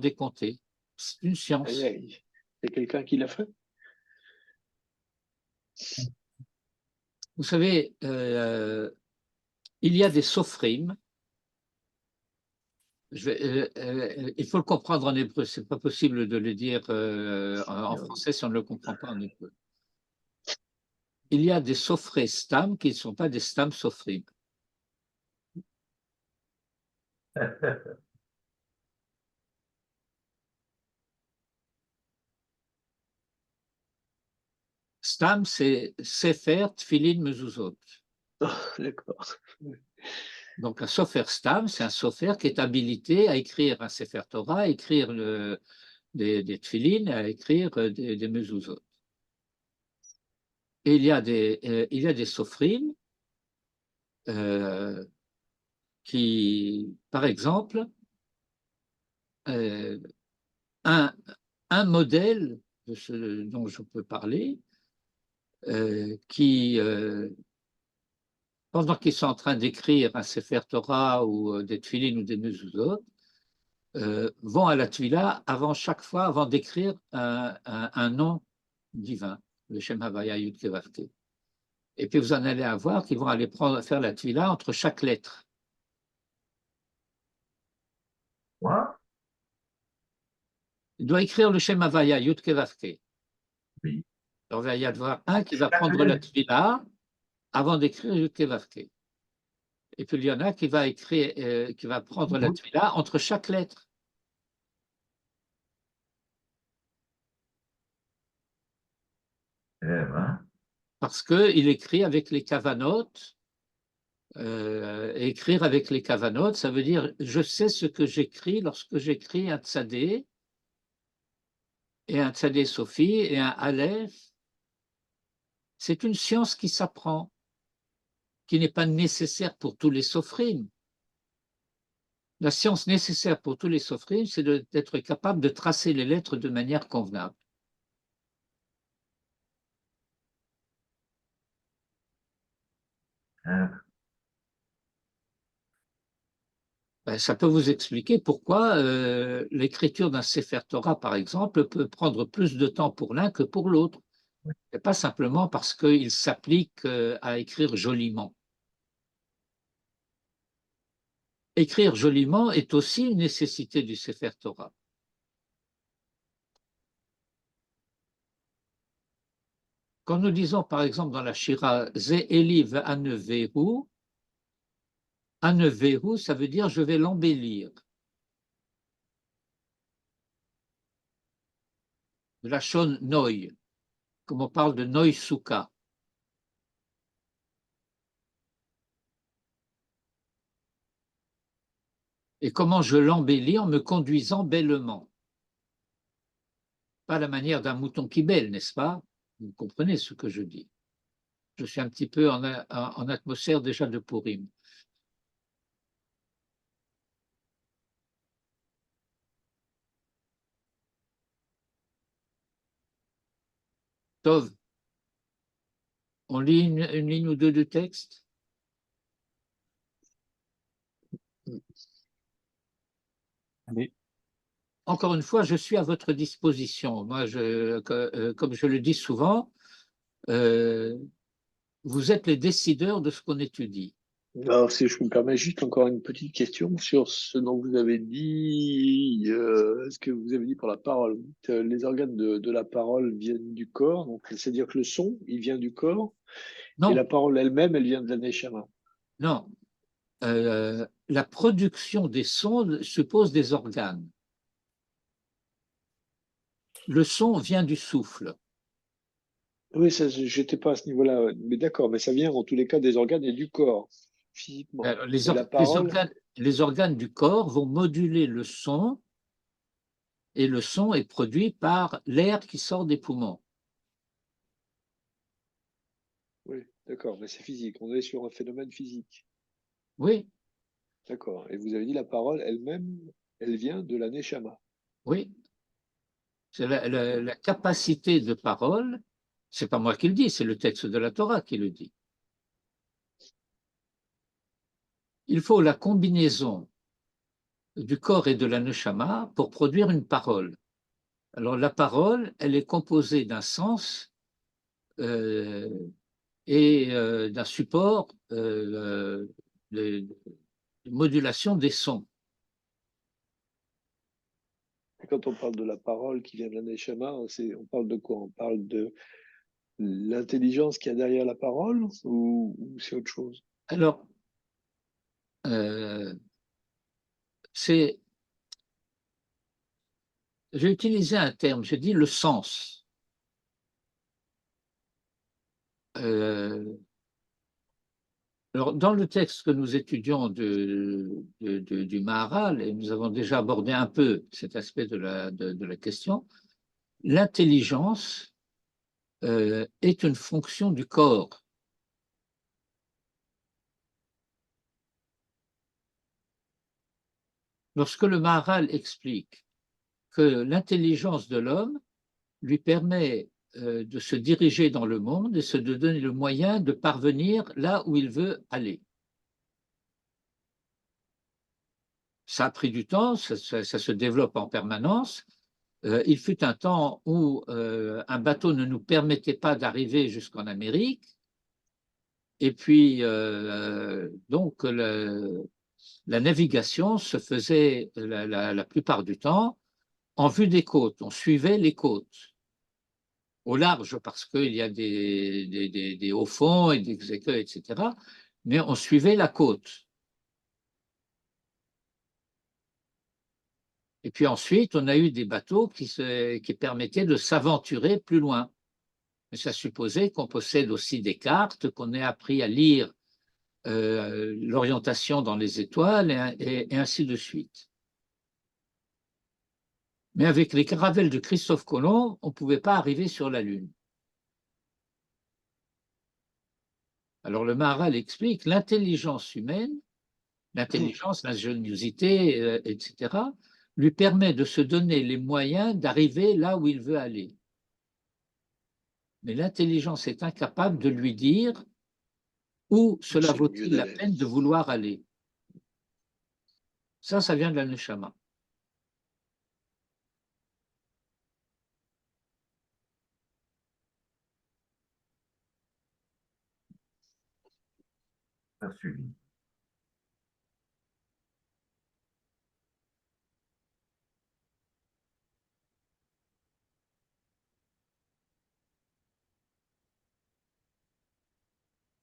décompter, c'est une Aïe, science. aïe. Il y a quelqu'un qui l'a fait? Vous savez, il y a des sophrim. Il faut le comprendre en hébreu. C'est pas possible de le dire en français si on ne le comprend pas en hébreu. Il y a des sofré stam qui ne sont pas des stam sophrim. Stam, c'est Sefer, Tfilin, Mezuzot. D'accord. Donc un sofer stam, c'est un sofer qui est habilité à écrire un Sefer Torah, à écrire des Tfilin, à écrire des Mezuzot. Et il y a des sofrim qui, par exemple, euh, un, un modèle de ce dont je peux parler, qui, pendant qu'ils sont en train d'écrire un Sefer Torah ou des Tfilin ou des Mezuzot, vont à la Tvila chaque fois, avant d'écrire un nom divin, le Shem Havaya Yud Kei Vav Kei. Et puis vous en allez avoir qui vont aller faire la Tvila entre chaque lettre. quoi? Il doit écrire le Shem Havaya Yud Kei Vav Kei. Oui. Alors il va y avoir un qui va Chaque prendre la lettre. Tvila avant d'écrire Yud Kei Vav Kei. Et puis il y en a qui va écrire, qui va prendre la Tvila entre chaque lettre. Eh ben, Parce qu'il écrit avec les kavanotes. Écrire avec les kavanotes, ça veut dire je sais ce que j'écris lorsque j'écris un tzadé et un tzadé Sophie et un aleph. C'est une science qui s'apprend, qui n'est pas nécessaire pour tous les sophrim. La science nécessaire pour tous les sophrim, c'est d'être capable de tracer les lettres de manière convenable. hein, Ben, ça peut vous expliquer pourquoi l'écriture d'un Sefer Torah, par exemple, peut prendre plus de temps pour l'un que pour l'autre. Et pas simplement parce qu'il s'applique à écrire joliment. Écrire joliment est aussi une nécessité du Sefer Torah. Quand nous disons par exemple dans la Shira Ze Eli ve'anevehu, anevehu, ça veut dire je vais l'embellir. De la Shon Noi, comme on parle de Noi Suka. Et comment je l'embellis en me conduisant bellement. Pas la manière d'un mouton qui bêle, n'est-ce pas? Vous comprenez ce que je dis. Je suis un petit peu en atmosphère déjà de Purim. Tov, on lit une ligne ou deux de texte? Allez. Encore une fois, je suis à votre disposition. Moi, comme je le dis souvent, vous êtes les décideurs de ce qu'on étudie. Alors, si je me permets juste encore une petite question sur ce dont vous avez dit, ce que vous avez dit pour la parole. Vous dites, les organes de la parole viennent du corps, donc c'est-à-dire que le son, il vient du corps, et la Non, parole elle-même, elle vient de la neshama. non. La production des sons suppose des organes. Le son vient du souffle. Oui, ça, j'étais pas à ce niveau-là, mais d'accord, mais ça vient en tous les cas des organes et du corps, physiquement. Les, Et la parole, les organes du corps vont moduler le son, et le son est produit par l'air qui sort des poumons. oui, d'accord, mais c'est physique, on est sur un phénomène physique. Oui, D'accord. Et vous avez dit la parole elle-même, elle vient de la neshama. oui. C'est la capacité de parole, c'est pas moi qui le dis, c'est le texte de la Torah qui le dit. Il faut la combinaison du corps et de la neshama pour produire une parole. Alors la parole, elle est composée d'un sens euh, et d'un support de modulation des sons. Et quand on parle de la parole qui vient de la neshama, on parle de quoi? On parle de l'intelligence qu'il y a derrière la parole ou c'est autre chose? Alors, j'ai utilisé un terme, j'ai dit le sens. Alors, dans le texte que nous étudions du Maharal, et nous avons déjà abordé un peu cet aspect de la question, l'intelligence est une fonction du corps. Lorsque le Maharal explique que l'intelligence de l'homme lui permet de se diriger dans le monde et de donner le moyen de parvenir là où il veut aller. Ça a pris du temps, ça se développe en permanence. Il fut un temps où un bateau ne nous permettait pas d'arriver jusqu'en Amérique. Et puis, donc, la navigation se faisait la plupart du temps en vue des côtes. On suivait les côtes au large parce qu'il y a des hauts fonds et des écueils, etc. Mais on suivait la côte. Et puis ensuite, on a eu des bateaux qui permettaient de s'aventurer plus loin. Mais ça supposait qu'on possède aussi des cartes, qu'on ait appris à lire l'orientation dans les étoiles et ainsi de suite. Mais avec les caravelles de Christophe Colomb, on ne pouvait pas arriver sur la Lune. Alors le Maharal explique l'intelligence humaine, l'intelligence, l'ingéniosité, etc., lui permet de se donner les moyens d'arriver là où il veut aller. Mais l'intelligence est incapable de lui dire où cela C'est le mieux vaut-il la d'aller. peine de vouloir aller. Ça vient de la neshama. Suivi.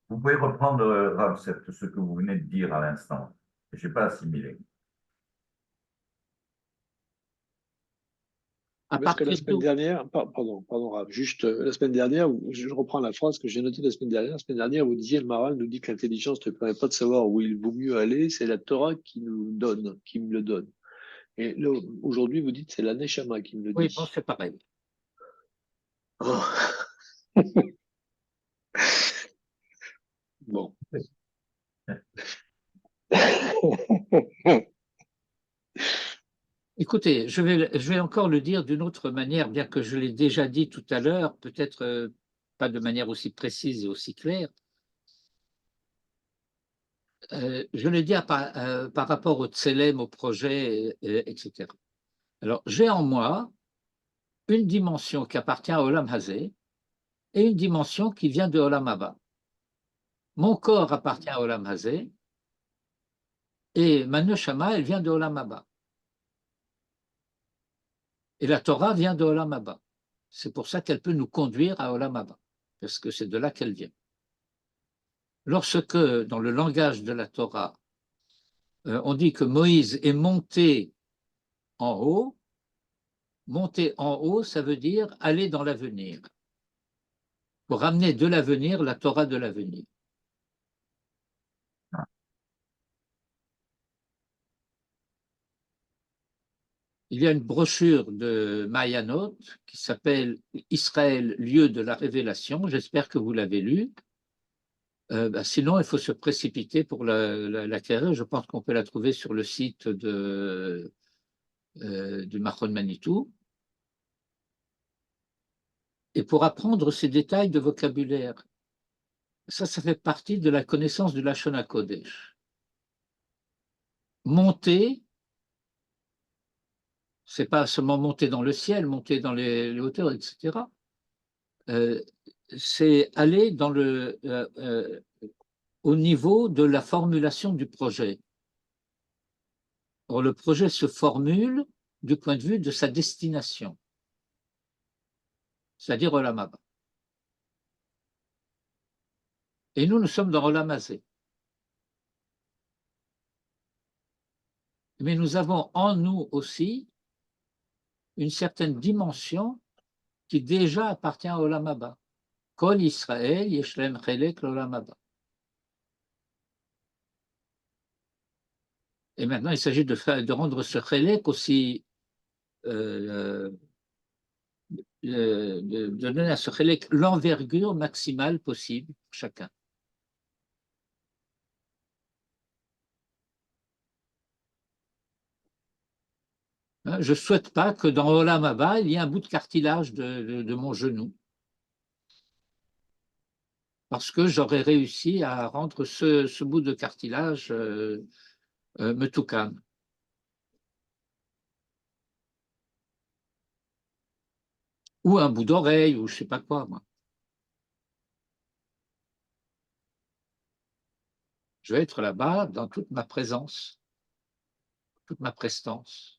Vous pouvez reprendre, Rav, ce que vous venez de dire à l'instant. Je n'ai pas assimilé. À Parce que la partir semaine d'où dernière, pardon, Rav, juste la semaine dernière, je reprends la phrase que j'ai notée la semaine dernière. La semaine dernière, vous disiez, le Maharal nous dit que l'intelligence ne permet pas de savoir où il vaut mieux aller, c'est la Torah qui nous donne, qui me le donne. Et là, aujourd'hui, vous dites, c'est la Neshama qui me le Oui, dit. bon, c'est pareil. Oh. Bon. Écoutez, je vais encore le dire d'une autre manière, bien que je l'ai déjà dit tout à l'heure, peut-être pas de manière aussi précise et aussi claire. je l'ai dit par rapport au Tselem, au projet, etc. Alors, j'ai en moi une dimension qui appartient à Olam Hazé et une dimension qui vient de Olam Haba. Mon corps appartient à Olam Hazé et ma neshama, elle vient de Olam Haba. Et la Torah vient de Olam Haba. C'est pour ça qu'elle peut nous conduire à Olam Haba, parce que c'est de là qu'elle vient. Lorsque, dans le langage de la Torah, on dit que Moïse est monté en haut, monter en haut, ça veut dire aller dans l'avenir. Pour ramener de l'avenir, la Torah de l'avenir. Il y a une brochure de Mayanot qui s'appelle Israël, lieu de la révélation. J'espère que vous l'avez lu. Sinon, il faut se précipiter pour l'acquérir. Je pense qu'on peut la trouver sur le site du Mahon Manitou. Et pour apprendre ces détails de vocabulaire, ça fait partie de la connaissance du Lashon HaKodesh. Monter, c'est pas seulement monter dans le ciel, monter dans les hauteurs, etc. C'est aller au niveau de la formulation du projet. Or, le projet se formule du point de vue de sa destination, c'est-à-dire Olam Haba. Et nous sommes dans Olam Hazé. Mais nous avons en nous aussi une certaine dimension qui déjà appartient à Olam Haba. Kol Israël yesh lehem chelek l'Olam Haba. Et maintenant, il s'agit de rendre ce chelek aussi, de donner à ce chelek l'envergure maximale possible pour chacun. Je ne souhaite pas que dans Olam Haba, il y ait un bout de cartilage de mon genou, parce que j'aurais réussi à rendre ce bout de cartilage metoukan. Ou un bout d'oreille, ou je ne sais pas quoi, moi. Je vais être là-bas dans toute ma présence, toute ma prestance.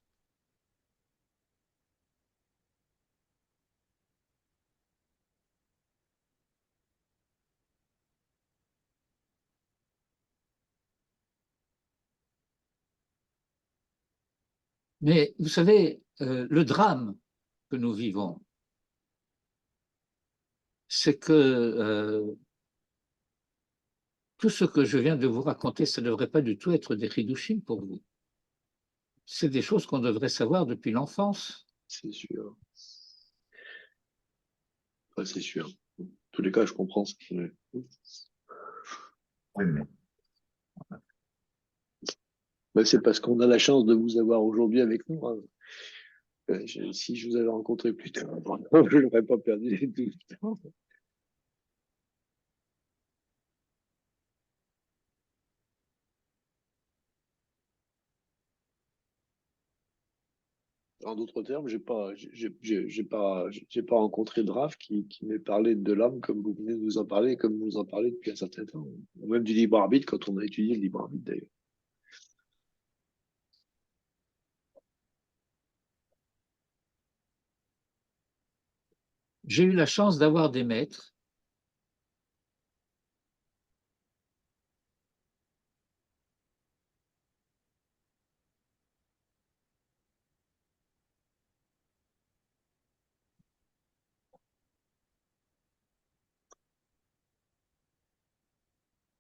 Mais vous savez, le drame que nous vivons, c'est que tout ce que je viens de vous raconter, ça ne devrait pas du tout être des chidushim pour vous. C'est des choses qu'on devrait savoir depuis l'enfance. C'est sûr. Ouais, c'est sûr. En tous les cas, je comprends ce que Oui, mais c'est parce qu'on a la chance de vous avoir aujourd'hui avec nous. Hein. Si je vous avais rencontré plus tard, je n'aurais pas perdu tout le temps. En d'autres termes, j'ai pas rencontré de Raph qui m'ait parlé de l'âme comme vous venez de vous en parler, comme vous en parlez depuis un certain temps. Ou même du libre arbitre quand on a étudié le libre arbitre d'ailleurs. J'ai eu la chance d'avoir des maîtres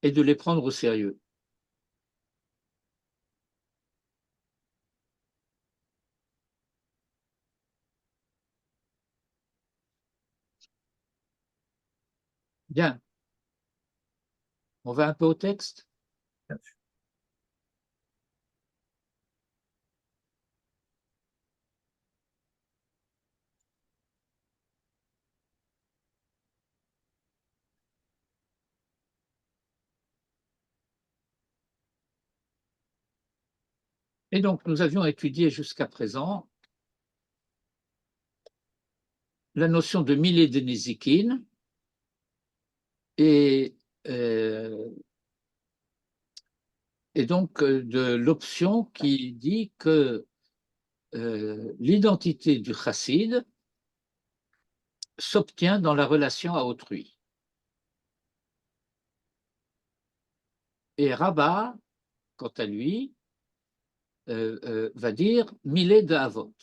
et de les prendre au sérieux. Bien, on va un peu au texte. bien sûr. Et donc, nous avions étudié jusqu'à présent la notion de milé de Nézikine et donc de l'option qui dit que l'identité du chassid s'obtient dans la relation à autrui. Et Rabbah, quant à lui, va dire milé de Havot.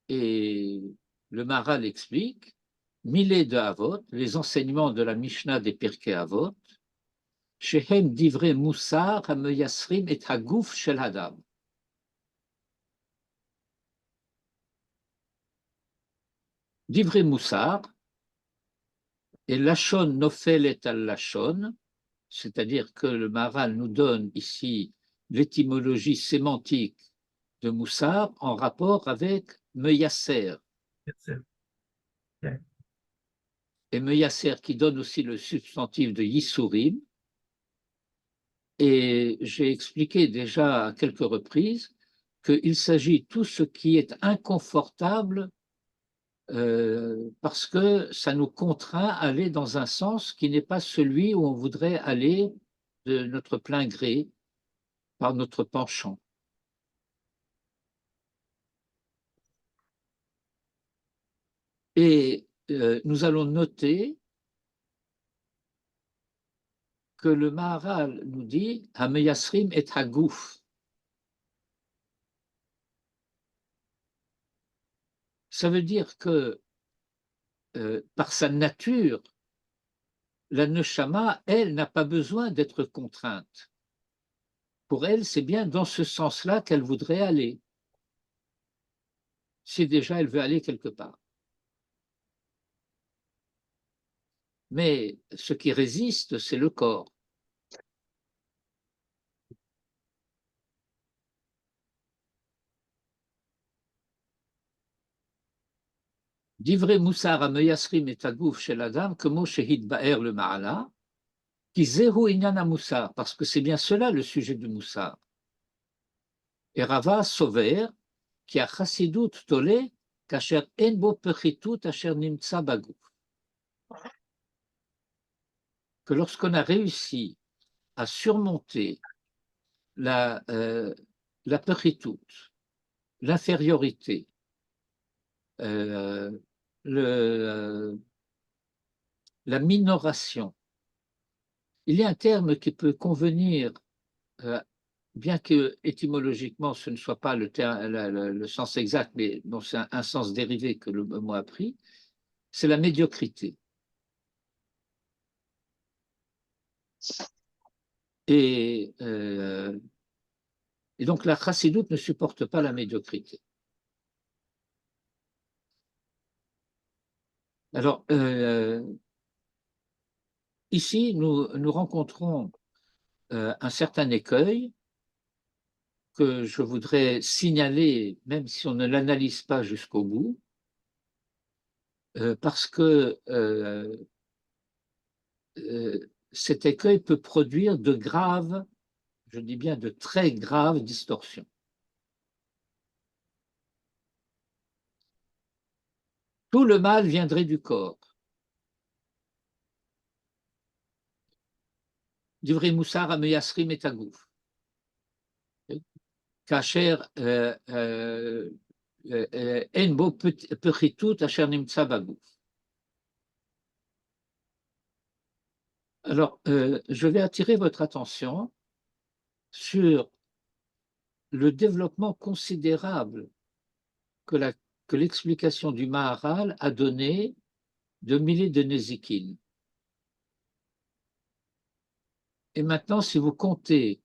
Et le Maharal explique milé de Havot, les enseignements de la Mishnah des Pirkei Avot, shehem divrei musar hameyasrim et haguf shel hadam. Divrei musar, et lachon nofelet al lachon, c'est-à-dire que le Maharal nous donne ici l'étymologie sémantique de Moussar en rapport avec Meyasser. Et Meyasser qui donne aussi le substantif de Yissourim. Et j'ai expliqué déjà à quelques reprises qu'il s'agit de tout ce qui est inconfortable parce que ça nous contraint à aller dans un sens qui n'est pas celui où on voudrait aller de notre plein gré, par notre penchant. Et nous allons noter que le Maharal nous dit « Hameyasrim et Hagouf ». Ça veut dire que par sa nature, la neshama, elle, n'a pas besoin d'être contrainte. Pour elle, c'est bien dans ce sens-là qu'elle voudrait aller, si déjà elle veut aller quelque part. Mais ce qui résiste, c'est le corps. Divrei Moussar Hameyasrim et Hagouf chez l'Adam, comme Shehid Ba'er le Ma'ala, qui zéro inyana Moussar, parce que c'est bien cela le sujet de Moussar. Et Rava Sover, qui a chassidut tole, kasher en bo pechitut asher nimtsa baguf. Que lorsqu'on a réussi à surmonter la pechitut, l'infériorité, la minoration, il y a un terme qui peut convenir, bien que étymologiquement ce ne soit pas le sens exact, mais bon, c'est un sens dérivé que le mot a pris, c'est la médiocrité. Et donc la chassidoute ne supporte pas la médiocrité. Alors, ici, nous rencontrons un certain écueil que je voudrais signaler, même si on ne l'analyse pas jusqu'au bout, parce que cet écueil peut produire de graves, je dis bien de très graves distorsions. Tout le mal viendrait du corps. Divrei Moussar Hameyasrim et Hagouf. Kacher en bo pechitut asher nimtsa baguf. Alors, je vais attirer votre attention sur le développement considérable que l'explication du Maharal a donné de Milé de Nézikine. Et maintenant, si vous comptez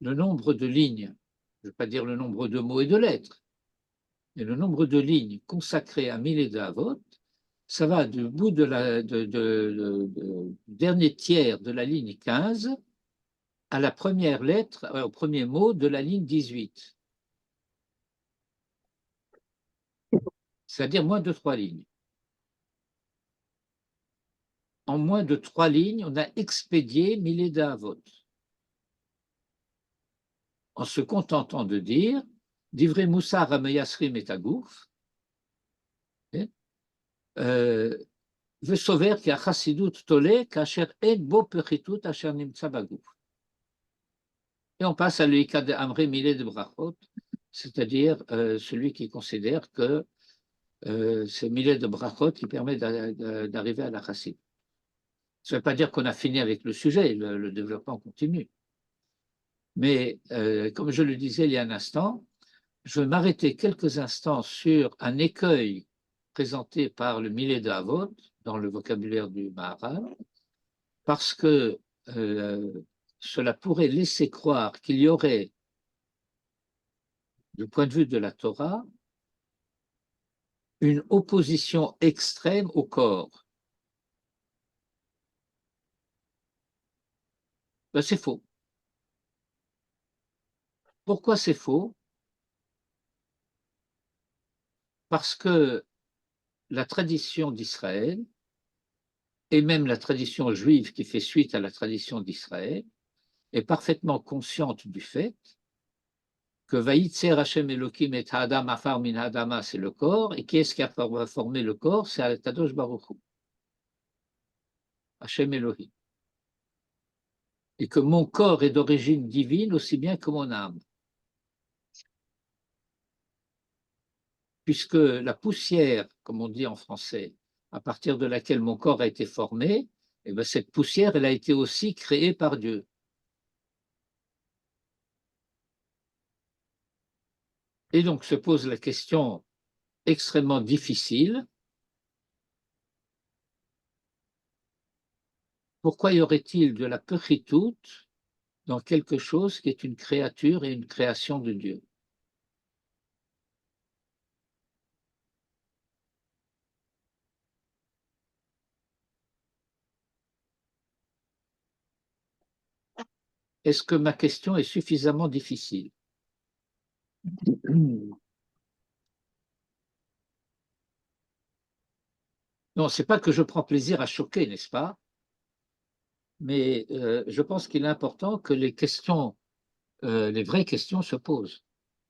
le nombre de lignes, je ne vais pas dire le nombre de mots et de lettres, mais le nombre de lignes consacrées à Milé de Havot, ça va du bout de dernier tiers de la ligne 15 à la première lettre, au premier mot de la ligne 18. C'est-à-dire moins de 3 lignes. En moins de 3 lignes, on a expédié Milé de Havot. en se contentant de dire Divrei Moussar Ameyasrim et Agouf, Vesover ki achassidut tole kasher en bo pechitut asher nimtza bagouf. Et on passe à l'Ikad Amré Milé de Brachot, c'est-à-dire celui qui considère que c'est Milé de Brachot qui permet d'arriver à la chassid. Ça ne veut pas dire qu'on a fini avec le sujet, le développement continue. Mais comme je le disais il y a un instant, je vais m'arrêter quelques instants sur un écueil présenté par le Milé de Havot dans le vocabulaire du Maharal, parce que cela pourrait laisser croire qu'il y aurait, du point de vue de la Torah, une opposition extrême au corps. Ben, c'est faux. Pourquoi c'est faux? Parce que la tradition d'Israël, et même la tradition juive qui fait suite à la tradition d'Israël, est parfaitement consciente du fait que Vaïtser Hashem Elohim et Adam Afar min Adama, c'est le corps, et qui est-ce qui a formé le corps? C'est Al-Kadosh Baruch Hu, Hashem Elohim. Et que mon corps est d'origine divine aussi bien que mon âme. Puisque la poussière, comme on dit en français, à partir de laquelle mon corps a été formé, eh bien cette poussière, elle a été aussi créée par Dieu. Et donc se pose la question extrêmement difficile, pourquoi y aurait-il de la pechitut dans quelque chose qui est une créature et une création de Dieu? Est-ce que ma question est suffisamment difficile? Non, ce n'est pas que je prends plaisir à choquer, n'est-ce pas? Mais je pense qu'il est important que les questions, les vraies questions se posent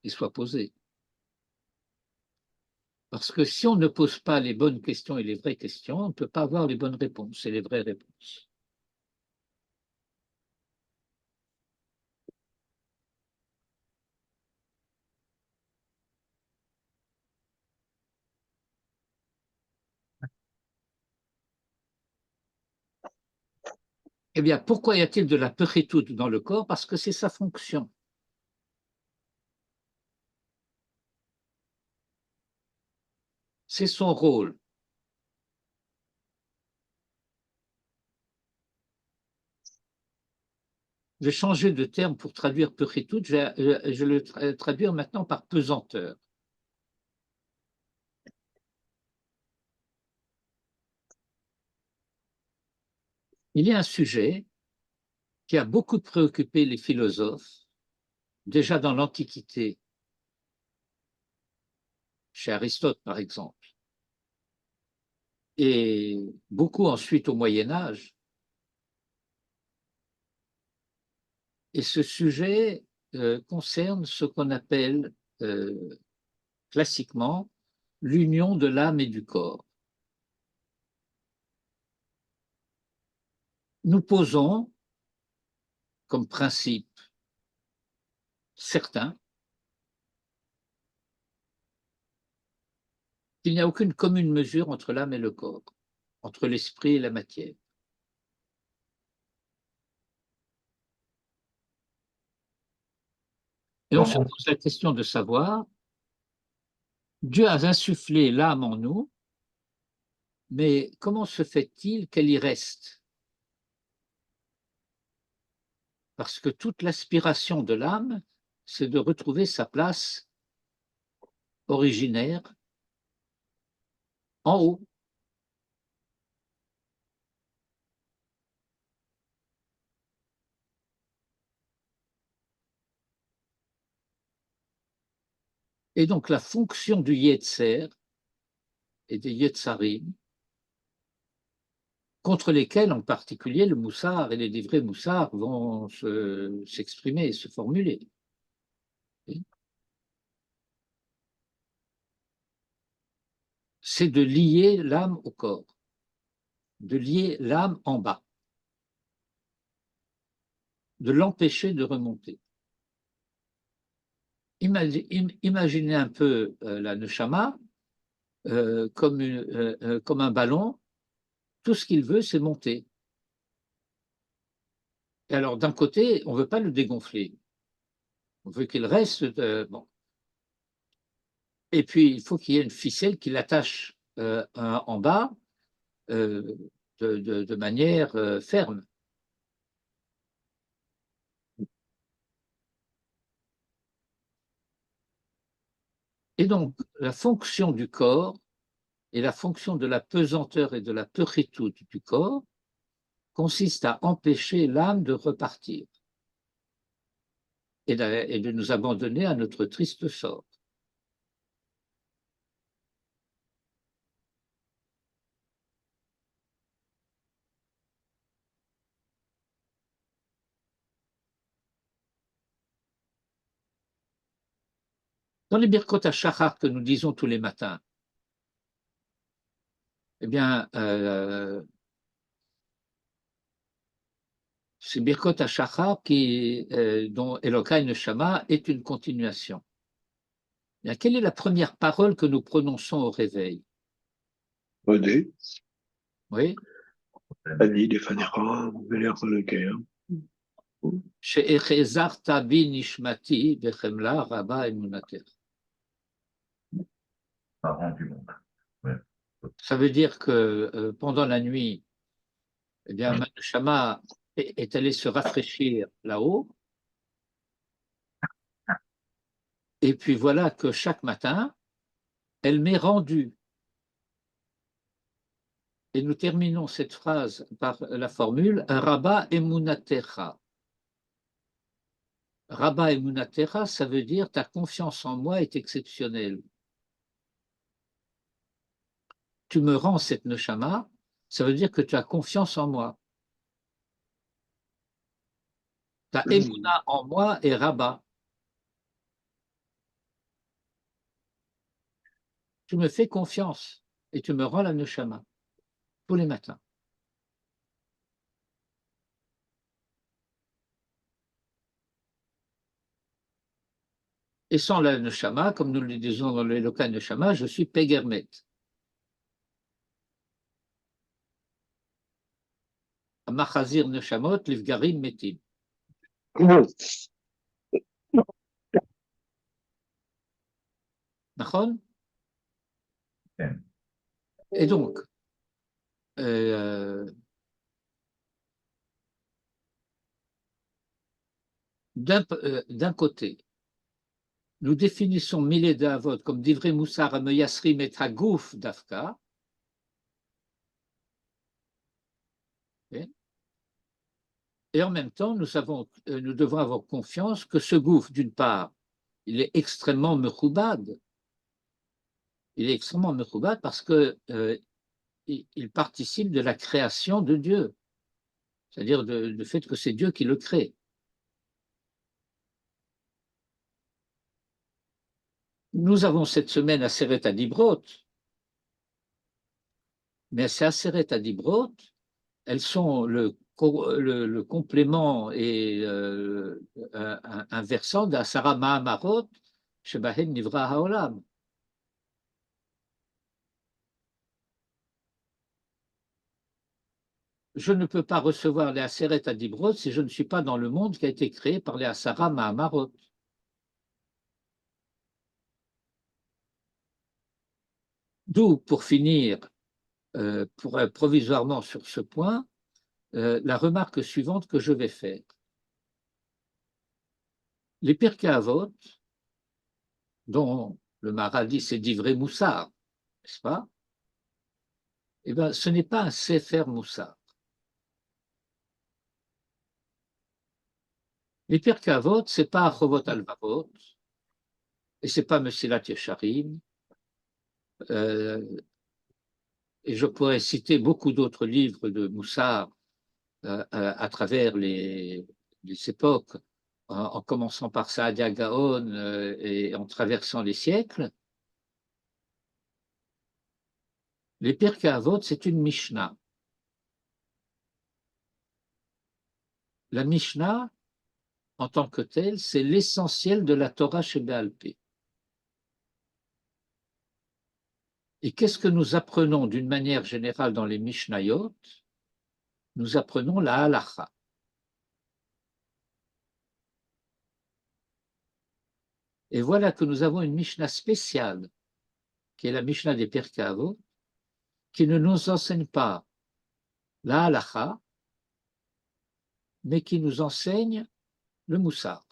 et soient posées. Parce que si on ne pose pas les bonnes questions et les vraies questions, on ne peut pas avoir les bonnes réponses et les vraies réponses. Eh bien, pourquoi y a-t-il de la pechitut dans le corps? Parce que c'est sa fonction. C'est son rôle. Je vais changer de terme pour traduire pechitut, je vais le traduire maintenant par pesanteur. Il y a un sujet qui a beaucoup préoccupé les philosophes, déjà dans l'Antiquité, chez Aristote par exemple, et beaucoup ensuite au Moyen Âge. Et ce sujet concerne ce qu'on appelle classiquement l'union de l'âme et du corps. Nous posons comme principe certain qu'il n'y a aucune commune mesure entre l'âme et le corps, entre l'esprit et la matière. Et on se pose la question de savoir, Dieu a insufflé l'âme en nous, mais comment se fait-il qu'elle y reste? Parce que toute l'aspiration de l'âme, c'est de retrouver sa place originaire en haut. Et donc la fonction du Yetzer et des Yetzarim, contre lesquels en particulier le Moussar et les livrets Moussar vont s'exprimer et se formuler. c'est de lier l'âme au corps, de lier l'âme en bas, de l'empêcher de remonter. Imaginez un peu la neshama comme un ballon, tout ce qu'il veut, c'est monter. Et alors, d'un côté, on ne veut pas le dégonfler, on veut qu'il reste. Bon. Et puis, il faut qu'il y ait une ficelle qui l'attache en bas de manière ferme. Et donc, la fonction du corps et la fonction de la pesanteur et de la péritude du corps consiste à empêcher l'âme de repartir et de nous abandonner à notre triste sort. Dans les Birkot HaShachar que nous disons tous les matins, eh bien, c'est Birkot HaShachar dont Elokai Neshama est une continuation. Eh bien, quelle est la première parole que nous prononçons au réveil? Modé, Oui. Ani, Defanera, Veler Leker. She'echezarta bi nishmati bechemla rabba emunater. Parents du monde. Ouais. Ça veut dire que pendant la nuit, eh bien, ma neshama est allée se rafraîchir là-haut. Et puis voilà que chaque matin, elle m'est rendue. Et nous terminons cette phrase par la formule Rabba emunatecha. Rabba emunatecha, ça veut dire ta confiance en moi est exceptionnelle. Tu me rends cette neshama, ça veut dire que tu as confiance en moi. Ta emuna en moi est Rabba. Tu me fais confiance et tu me rends la neshama tous les matins. Et sans la neshama, comme nous le disons dans le Elokai Neshama, je suis Pegermet. Machazir Neshamot, Livgarim Metim. Nachon? Et donc, d'un côté, nous définissons Milé d'Avot comme Divrei Moussar Ameyasrim et Hagouf d'Afka. Et en même temps, nous devons avoir confiance que ce gouffre, d'une part, il est extrêmement mechoubad. Il est extrêmement mechoubad parce que il participe de la création de Dieu. C'est-à-dire du fait que c'est Dieu qui le crée. Nous avons cette semaine Aseret Adibrot, mais ces Aseret Adibrot, elles sont le complément et un versant d'Asara Mahamarot, Shebahem Nivra Haolam. Je ne peux pas recevoir les Aseret Adibrot si je ne suis pas dans le monde qui a été créé par les Asara Mahamarot. D'où, pour finir, provisoirement sur ce point, la remarque suivante que je vais faire. Les Pirkei Avot, dont le Maharal dit c'est Divrei Moussar, n'est-ce pas? Eh bien, ce n'est pas un Sefer Moussar. Les Pirkei Avot, ce n'est pas Chovot Alvavot, et ce n'est pas Mesilat Yesharim, et je pourrais citer beaucoup d'autres livres de Moussar à travers les époques, en commençant par Saadia Gaon et en traversant les siècles. Les Pirkei Avot, c'est une Mishnah. La Mishnah, en tant que telle, c'est l'essentiel de la Torah chez Béal Pé. Et qu'est-ce que nous apprenons d'une manière générale dans les Mishnayot? Nous apprenons la halacha. Et voilà que nous avons une Mishnah spéciale, qui est la Mishnah des Pirkei Avot, qui ne nous enseigne pas la halacha, mais qui nous enseigne le moussar.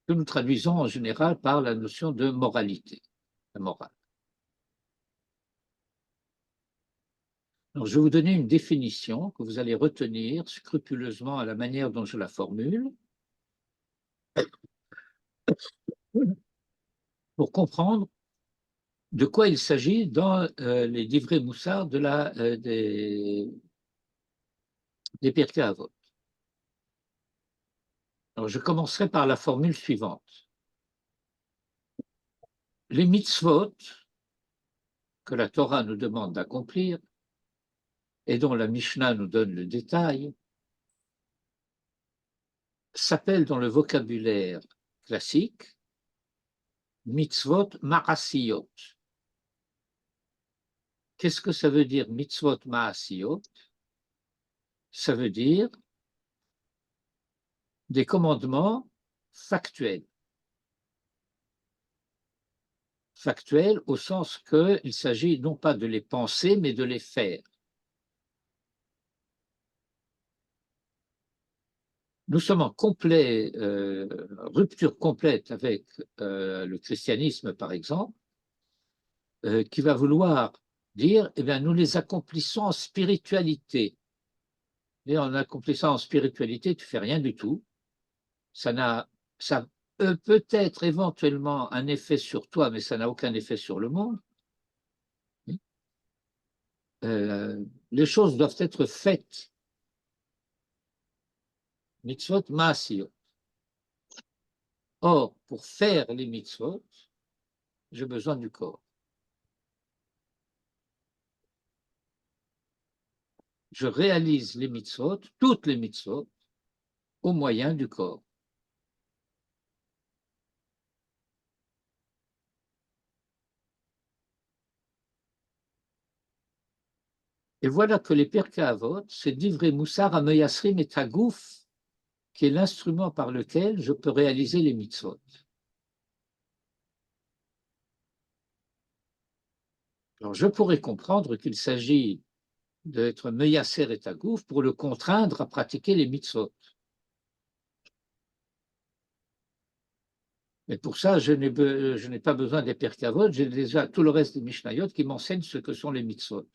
Que nous traduisons en général par la notion de moralité, la morale. Alors, je vais vous donner une définition que vous allez retenir scrupuleusement à la manière dont je la formule pour comprendre de quoi il s'agit dans les livrets moussards des Pirkei Avot. Alors, je commencerai par la formule suivante. Les mitzvot que la Torah nous demande d'accomplir et dont la Mishnah nous donne le détail s'appellent dans le vocabulaire classique mitzvot ma'asiyot. Qu'est-ce que ça veut dire mitzvot ma'asiyot? Ça veut dire des commandements factuels. Factuels au sens qu'il s'agit non pas de les penser, mais de les faire. Nous sommes en rupture complète avec le christianisme, par exemple, qui va vouloir dire, eh bien, nous les accomplissons en spiritualité. Et en accomplissant en spiritualité, tu fais rien du tout. Ça peut-être éventuellement un effet sur toi, mais ça n'a aucun effet sur le monde. Les choses doivent être faites. Mitzvot ma'asiyot. Or, pour faire les mitzvot, j'ai besoin du corps. Je réalise les mitzvot, toutes les mitzvot, au moyen du corps. Et voilà que les Pirkei Avot, c'est d'ivrer Moussar à Meyasrim et Tagouf, qui est l'instrument par lequel je peux réaliser les mitzvot. Alors, je pourrais comprendre qu'il s'agit d'être Meyaser et Tagouf pour le contraindre à pratiquer les mitzvot. Mais pour ça, je n'ai pas besoin des Pirkei Avot, j'ai déjà tout le reste des Mishnayot qui m'enseignent ce que sont les mitzvot.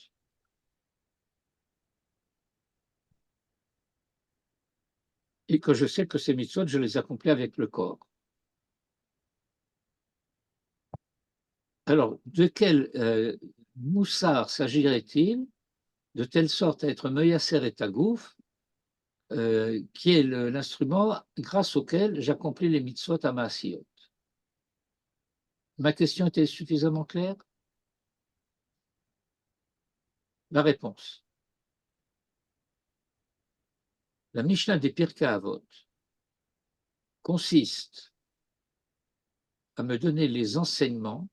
Et que je sais que ces mitzvot, je les accomplis avec le corps. Alors, de quel moussard s'agirait-il de telle sorte à être Meyaser et Tagouf, qui est l'instrument grâce auquel j'accomplis les mitzvot à Maasiyot? Ma question était suffisamment claire? La réponse. La Mishnah des Pirkei Avot consiste à me donner les enseignements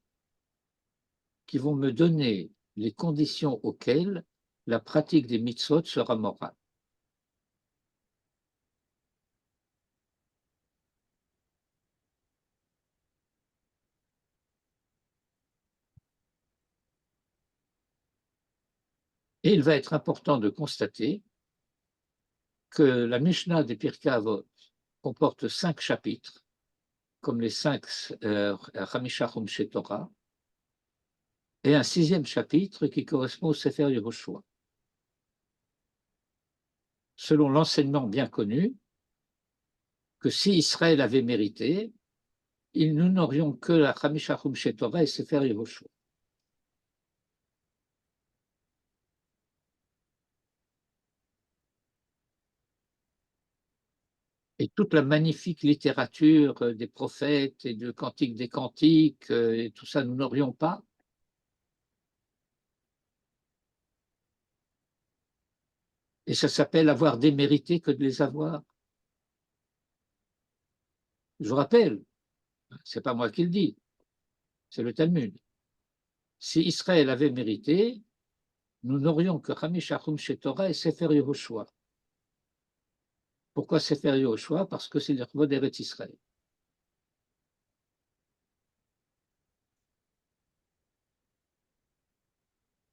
qui vont me donner les conditions auxquelles la pratique des mitzvot sera morale. Et il va être important de constater que la Mishnah des Pirkei Avot comporte 5 chapitres, comme les 5 Chamisha Chumshei Torah, et un 6e chapitre qui correspond au Sefer Yehoshua. Selon l'enseignement bien connu, que si Israël avait mérité, nous n'aurions que la Chamisha Chumshei Torah et Sefer Yehoshua. Et toute la magnifique littérature des prophètes et de Cantique des Cantiques, et tout ça, nous n'aurions pas. Et ça s'appelle avoir démérité que de les avoir. Je vous rappelle, c'est pas moi qui le dis, c'est le Talmud. Si Israël avait mérité, nous n'aurions que Hamish Achum Shetorah et Sefer Yehoshua. Pourquoi Sefer Yehoshua? Parce que c'est l'Irvod d'Eretz Israël.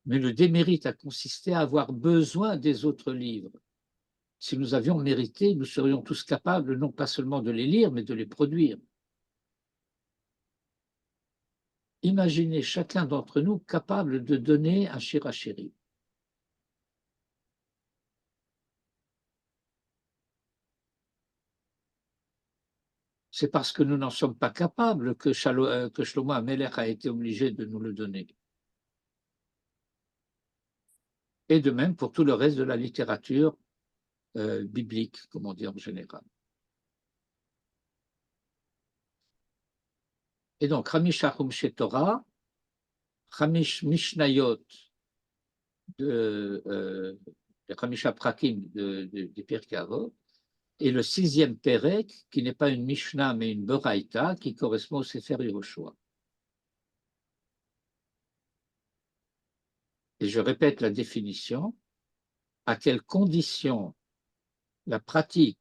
Mais le démérite a consisté à avoir besoin des autres livres. Si nous avions mérité, nous serions tous capables non pas seulement de les lire, mais de les produire. Imaginez chacun d'entre nous capable de donner un Shir HaShirim. C'est parce que nous n'en sommes pas capables que Shlomo HaMelech a été obligé de nous le donner. Et de même pour tout le reste de la littérature biblique, comme on dit en général. Et donc, Hamish Achum Shetorah, Hamish Mishnayot de Hamisha Prakim des Pirkei Avot, et le 6e Perek, qui n'est pas une Mishnah mais une Beraïta, qui correspond au Sefer Yehoshua. Et je répète la définition, à quelles conditions la pratique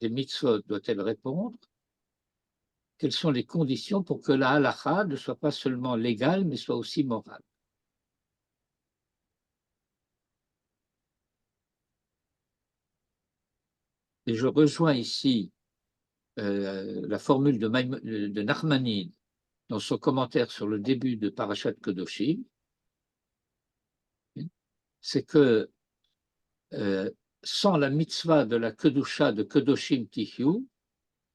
des mitzvot doit-elle répondre? Quelles sont les conditions pour que la halakha ne soit pas seulement légale, mais soit aussi morale? Et je rejoins ici la formule de Nachmanide dans son commentaire sur le début de Parashat Kedoshim, c'est que sans la mitzvah de la Kedusha de Kedoshim Tihyu,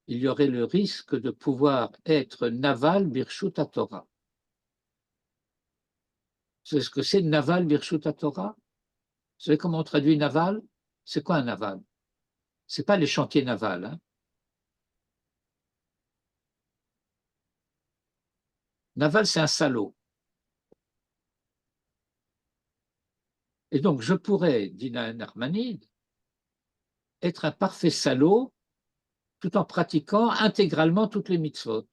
il y aurait le risque de pouvoir être Naval Birshut HaTorah. Vous savez ce que c'est Naval Birshut HaTorah? Vous savez comment on traduit Naval? C'est quoi un naval? Ce n'est pas les chantiers navals. Hein. Naval, c'est un salaud. Et donc, je pourrais, dit Nachmanide, être un parfait salaud tout en pratiquant intégralement toutes les mitzvot.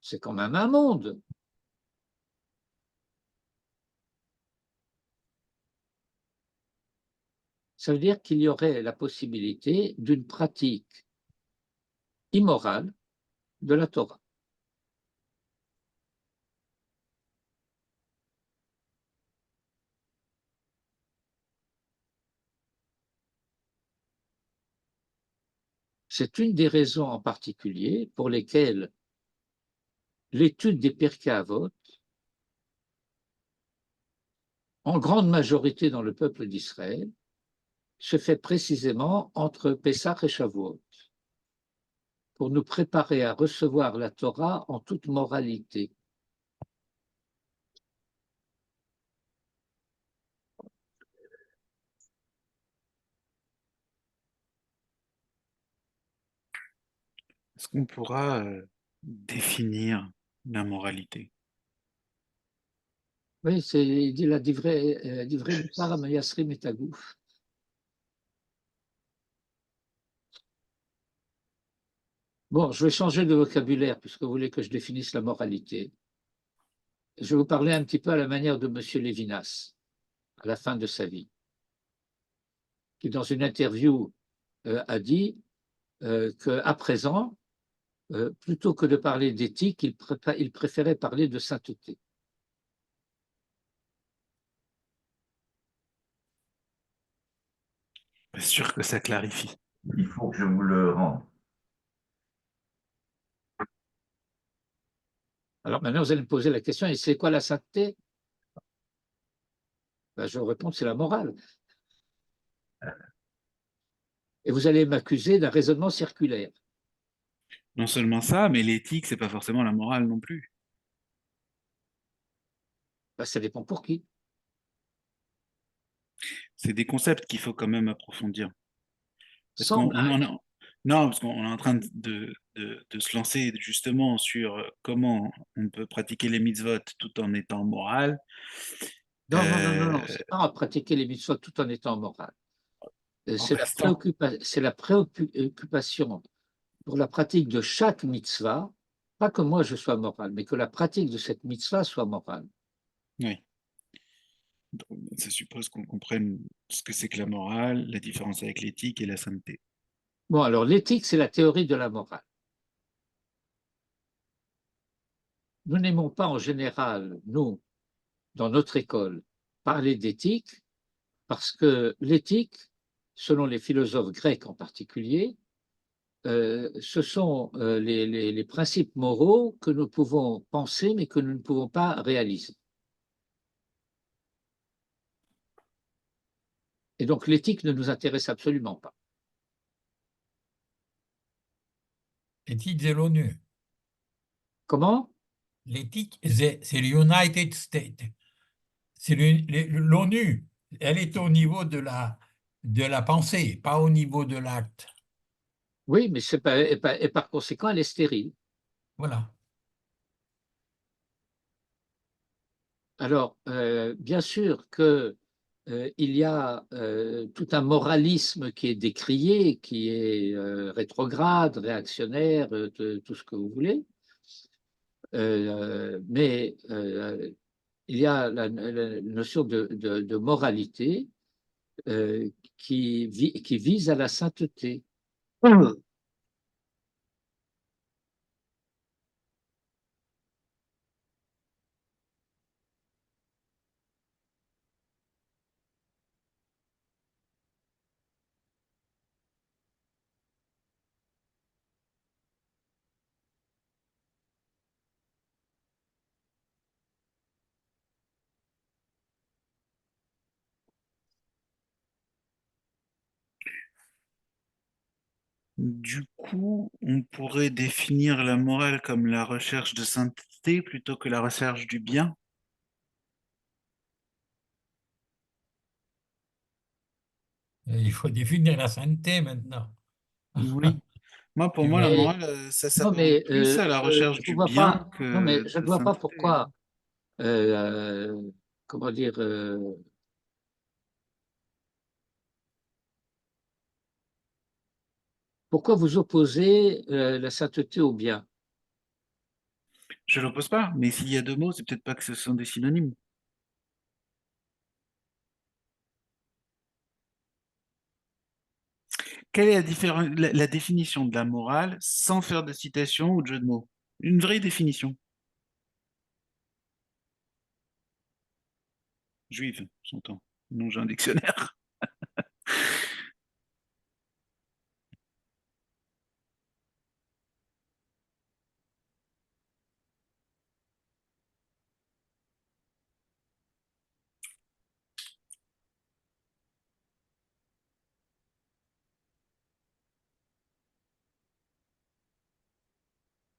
C'est quand même un monde. Ça veut dire qu'il y aurait la possibilité d'une pratique immorale de la Torah. C'est une des raisons en particulier pour lesquelles l'étude des Pirkei Avot, en grande majorité dans le peuple d'Israël, se fait précisément entre Pessah et Shavuot, pour nous préparer à recevoir la Torah en toute moralité. Est-ce qu'on pourra définir la moralité? Oui, il dit la divrei mutar mayasrim et tagouf. Bon, je vais changer de vocabulaire puisque vous voulez que je définisse la moralité. Je vais vous parler un petit peu à la manière de M. Lévinas, à la fin de sa vie, qui dans une interview a dit qu'à présent, plutôt que de parler d'éthique, il préférait parler de sainteté. Pas sûr que ça clarifie. Il faut que je vous le rende. Alors maintenant, vous allez me poser la question, et c'est quoi la sainteté? Ben, je vais répondre, c'est la morale. Et vous allez m'accuser d'un raisonnement circulaire. Non seulement ça, mais l'éthique, c'est pas forcément la morale non plus. Ben, ça dépend pour qui. C'est des concepts qu'il faut quand même approfondir. Parce Sans blague. non, parce qu'on est en train de se lancer justement sur comment on peut pratiquer les mitzvot tout en étant moral. Non, non, non, non, non, Euh, c'est pas à pratiquer les mitzvot tout en étant moral. en C'est la préoccupation pour la pratique de chaque mitzvah, pas que moi je sois moral, mais que la pratique de cette mitzvah soit morale. oui. Donc, ça suppose qu'on comprenne ce que c'est que la morale, la différence avec l'éthique et la sainteté. Bon, alors l'éthique, c'est la théorie de la morale. Nous n'aimons pas en général, nous, dans notre école, parler d'éthique, parce que l'éthique, selon les philosophes grecs en particulier, ce sont les principes moraux que nous pouvons penser, mais que nous ne pouvons pas réaliser. Et donc l'éthique ne nous intéresse absolument pas. L'éthique, c'est l'ONU. Comment? L'éthique, c'est l'United States. C'est l'ONU. Elle est au niveau de la pensée, pas au niveau de l'acte. Oui, mais c'est pas, et par conséquent, elle est stérile. Voilà. Alors, bien sûr que il y a tout un moralisme qui est décrié, qui est rétrograde, réactionnaire, tout ce que vous voulez. Mais il y a la notion de moralité qui vise à la sainteté. Du coup, on pourrait définir la morale comme la recherche de sainteté plutôt que la recherche du bien. Et il faut définir la sainteté maintenant. Oui. Pour Tu moi, la vois, Mais morale, ça non, s'apparente mais plus à la recherche je du vois bien pas. Non, mais que je ne de vois pas sainteté. pourquoi. euh, comment dire pourquoi vous opposez la sainteté au bien? Je l'oppose pas, mais s'il y a deux mots, c'est peut-être pas que ce sont des synonymes. Quelle est la définition de la morale sans faire de citation ou de jeu de mots? Une vraie définition. Juive, j'entends. Non, j'ai un dictionnaire.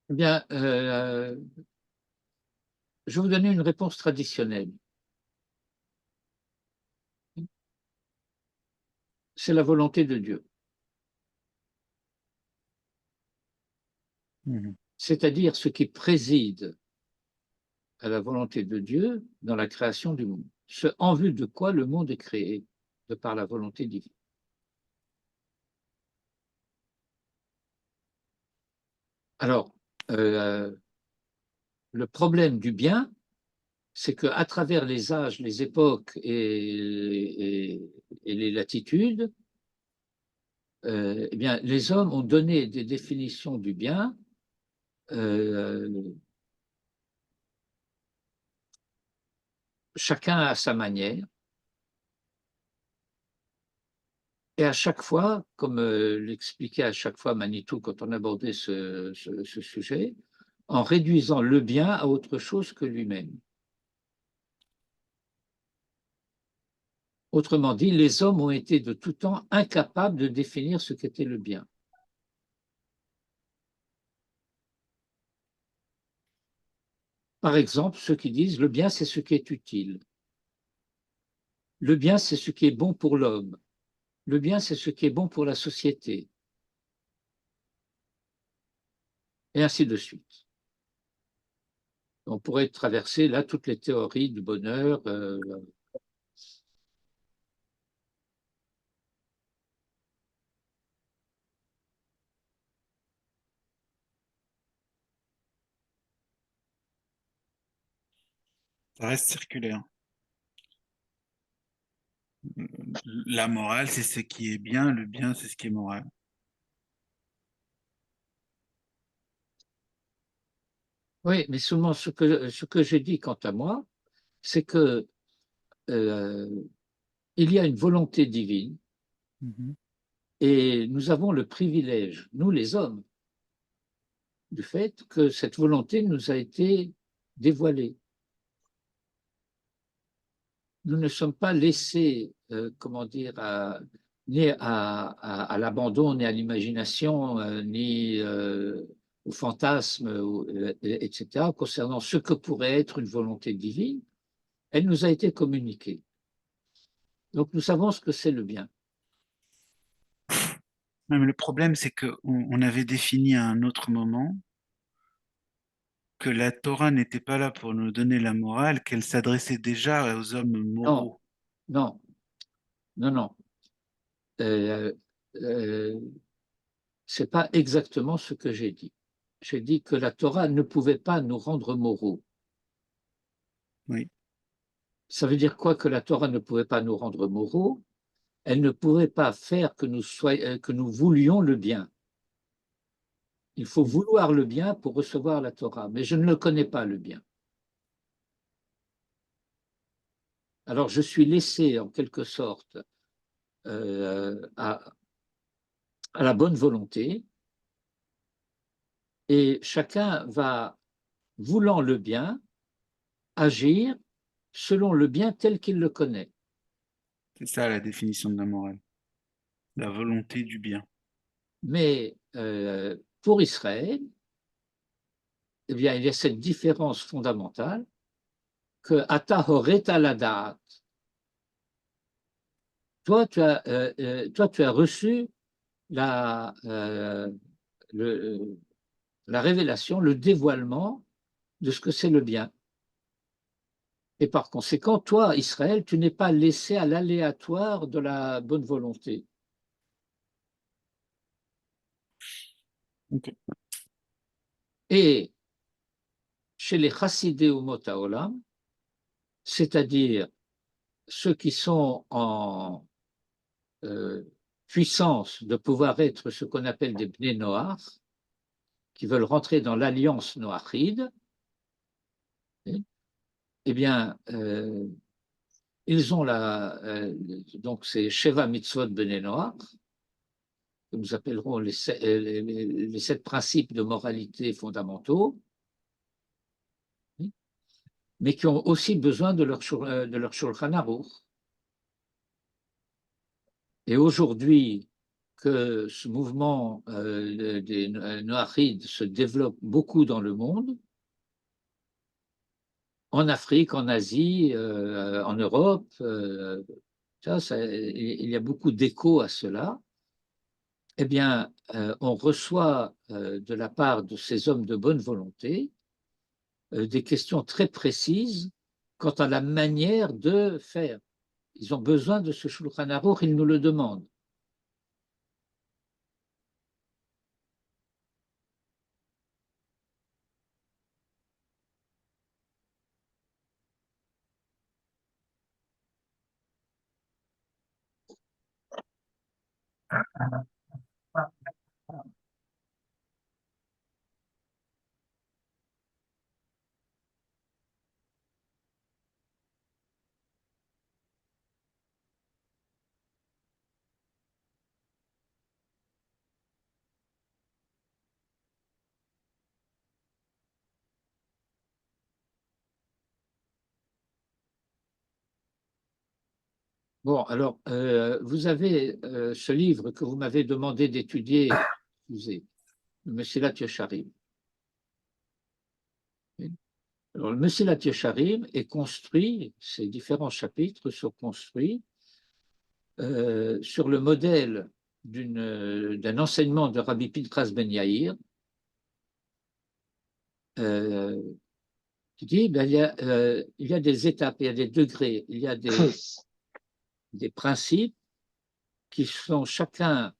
Eh bien, je vais vous donner une réponse traditionnelle. C'est la volonté de Dieu. Mhm. C'est-à-dire ce qui préside à la volonté de Dieu dans la création du monde. Ce en vue de quoi le monde est créé, de par la volonté divine. Alors, euh, le problème du bien, c'est qu'à travers les âges, les époques et les latitudes, eh bien, les hommes ont donné des définitions du bien chacun à sa manière. Et à chaque fois, comme l'expliquait à chaque fois Manitou quand on abordait ce sujet, en réduisant le bien à autre chose que lui-même. Autrement dit, les hommes ont été de tout temps incapables de définir ce qu'était le bien. Par exemple, ceux qui disent le bien, c'est ce qui est utile. le bien, c'est ce qui est bon pour l'homme. Le bien, c'est ce qui est bon pour la société. Et ainsi de suite. On pourrait traverser là toutes les théories du bonheur. Ça reste circulaire. La morale, c'est ce qui est bien, le bien, c'est ce qui est moral. Oui, mais seulement ce que j'ai dit quant à moi, c'est que il y a une volonté divine Mhm. et nous avons le privilège, nous les hommes, du fait que cette volonté nous a été dévoilée. Nous ne sommes pas laissés, comment dire, ni à l'abandon, ni à l'imagination, ni au fantasme, etc., concernant ce que pourrait être une volonté divine. Elle nous a été communiquée. Donc nous savons ce que c'est le bien. Ouais, mais le problème, c'est qu'on avait défini à un autre moment que la Torah n'était pas là pour nous donner la morale, qu'elle s'adressait déjà aux hommes Non, moraux. non, non, non. Euh, euh, c'est pas exactement ce que j'ai dit. J'ai dit que la Torah ne pouvait pas nous rendre moraux. Oui. Ça veut dire quoi que la Torah ne pouvait pas nous rendre moraux? Elle ne pouvait pas faire que nous voulions le bien. Il faut vouloir le bien pour recevoir la Torah, mais je ne le connais pas, le bien. Alors je suis laissé en quelque sorte à la bonne volonté et chacun va, voulant le bien, agir selon le bien tel qu'il le connaît. C'est ça la définition de la morale. La volonté du bien. Mais pour Israël, eh bien, il y a cette différence fondamentale que Ata horeta ladat. Toi, tu as reçu la, le, la révélation, le dévoilement de ce que c'est le bien. Et par conséquent, toi, Israël, tu n'es pas laissé à l'aléatoire de la bonne volonté. Ok. Et chez les chassidés ou motaolam, c'est-à-dire ceux qui sont en puissance de pouvoir être ce qu'on appelle des bnei noach, qui veulent rentrer dans l'alliance noachide, eh bien, ils ont donc ces Sheva Mitzvot Bnei Noach, que nous appellerons les 7 principes de moralité fondamentaux, mais qui ont aussi besoin de leur Shulchan Aruch. Et aujourd'hui, que ce mouvement des Noachides se développe beaucoup dans le monde, en Afrique, en Asie, en Europe, il y a beaucoup d'écho à cela. Eh bien, on reçoit de la part de ces hommes de bonne volonté des questions très précises quant à la manière de faire. Ils ont besoin de ce Shulchan Aruch, ils nous le demandent. Bon, alors, vous avez ce livre que vous m'avez demandé d'étudier, excusez, le Messilat Yesharim. Alors, le Mesilat Yesharim est construit, ces différents chapitres sont construits sur le modèle d'un enseignement de Rabbi Pinchas Ben Yair, qui dit ben, il y a des étapes, il y a des degrés, il y a des principes qui sont chacun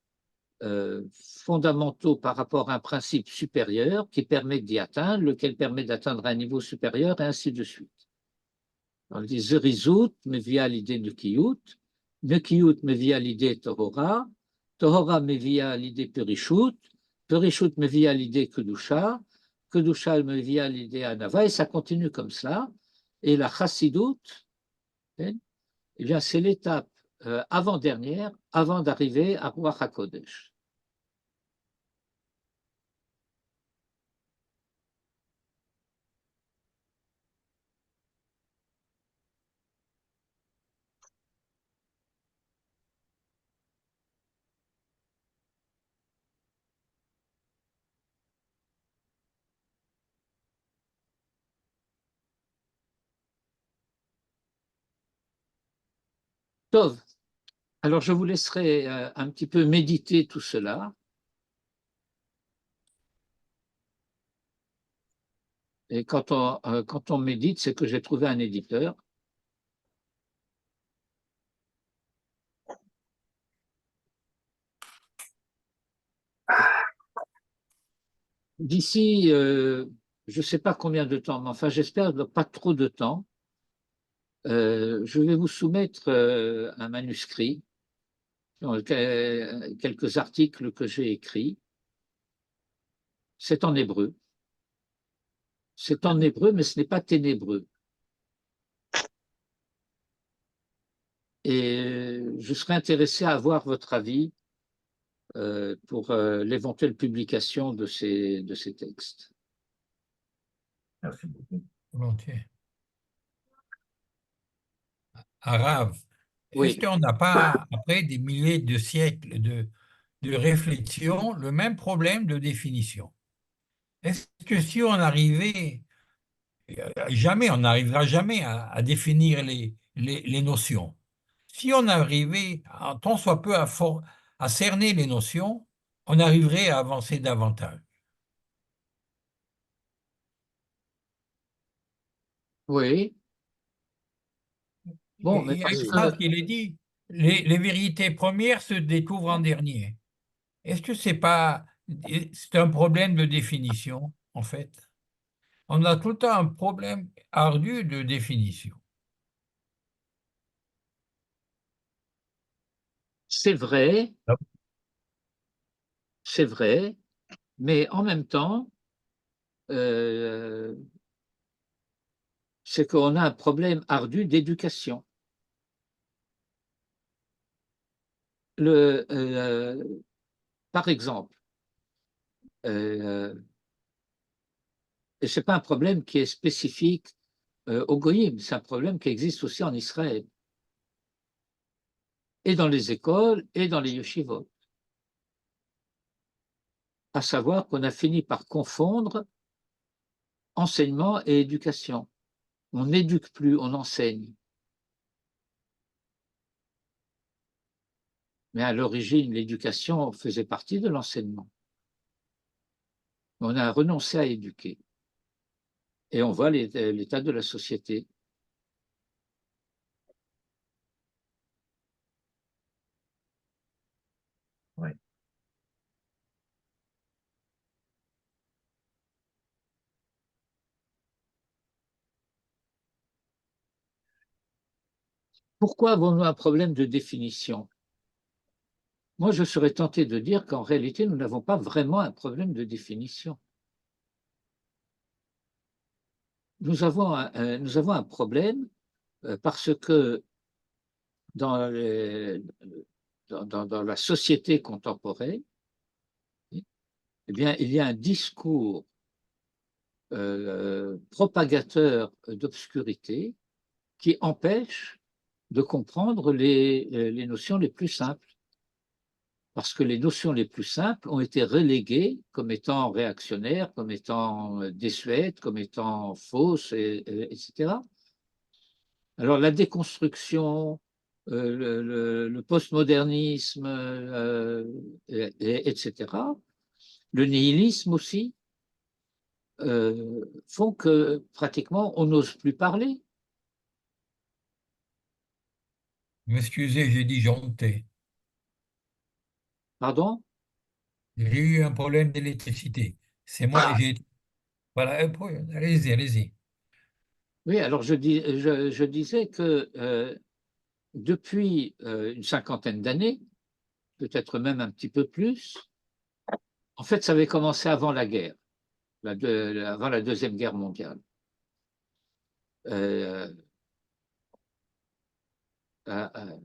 fondamentaux par rapport à un principe supérieur qui permet d'y atteindre, lequel permet d'atteindre un niveau supérieur, et ainsi de suite. On dit Zerizut mevia l'idée Nekiyut, Nekiyut mevia l'idée Tohora, Tohora mevia l'idée Perishut, Perishut mevia l'idée Kedusha, Kedusha mevia l'idée Anava, et ça continue comme ça. Et la Chassidut, eh bien, c'est l'étape avant-dernière, avant d'arriver à Ruach HaKodesh. Tov. Alors, je vous laisserai un petit peu méditer tout cela. Et quand on médite, c'est que j'ai trouvé un éditeur. D'ici, je ne sais pas combien de temps, mais enfin, j'espère pas trop de temps, je vais vous soumettre un manuscrit, quelques articles que j'ai écrits. C'est en hébreu. C'est en hébreu, mais ce n'est pas ténébreux. Et je serais intéressé à avoir votre avis pour l'éventuelle publication de ces textes. Merci beaucoup. Volontiers. Arabe, Oui. est-ce qu'on n'a pas, après des milliers de siècles de réflexion, le même problème de définition? Est-ce que si on arrivait, jamais, on n'arrivera jamais à définir les notions. Si on arrivait, tant soit peu, à cerner les notions, on arriverait à avancer davantage. Oui. Bon, Il mais y a parce une que phrase qui est dit, les vérités premières se découvrent en dernier. Est-ce que c'est un problème de définition, en fait? On a tout le temps un problème ardu de définition. c'est vrai, Ah. c'est vrai, mais en même temps, c'est qu'on a un problème ardu d'éducation. Par exemple, et ce n'est pas un problème qui est spécifique au Goïm, c'est un problème qui existe aussi en Israël, et dans les écoles, et dans les yeshivot. À savoir qu'on a fini par confondre enseignement et éducation. On n'éduque plus, on enseigne. Mais à l'origine, l'éducation faisait partie de l'enseignement. On a renoncé à éduquer. Et on voit l'état de la société. Oui. Pourquoi avons-nous un problème de définition? Moi, je serais tenté de dire qu'en réalité, nous n'avons pas vraiment un problème de définition. Nous avons un problème parce que dans la société contemporaine, eh bien, il y a un discours propagateur d'obscurité qui empêche de comprendre les notions les plus simples. parce que les notions les plus simples ont été reléguées comme étant réactionnaires, comme étant désuètes, comme étant fausses, etc. Alors la déconstruction, le postmodernisme, etc., le nihilisme aussi, font que pratiquement on n'ose plus parler. M'excusez, j'ai disjoncté. Pardon? J'ai eu un problème d'électricité. C'est moi, Ah, voilà, allez-y, allez-y. oui, alors je disais que depuis une cinquantaine d'années, peut-être même un petit peu plus, en fait, ça avait commencé avant la guerre, avant la Deuxième Guerre mondiale. Euh, euh, euh,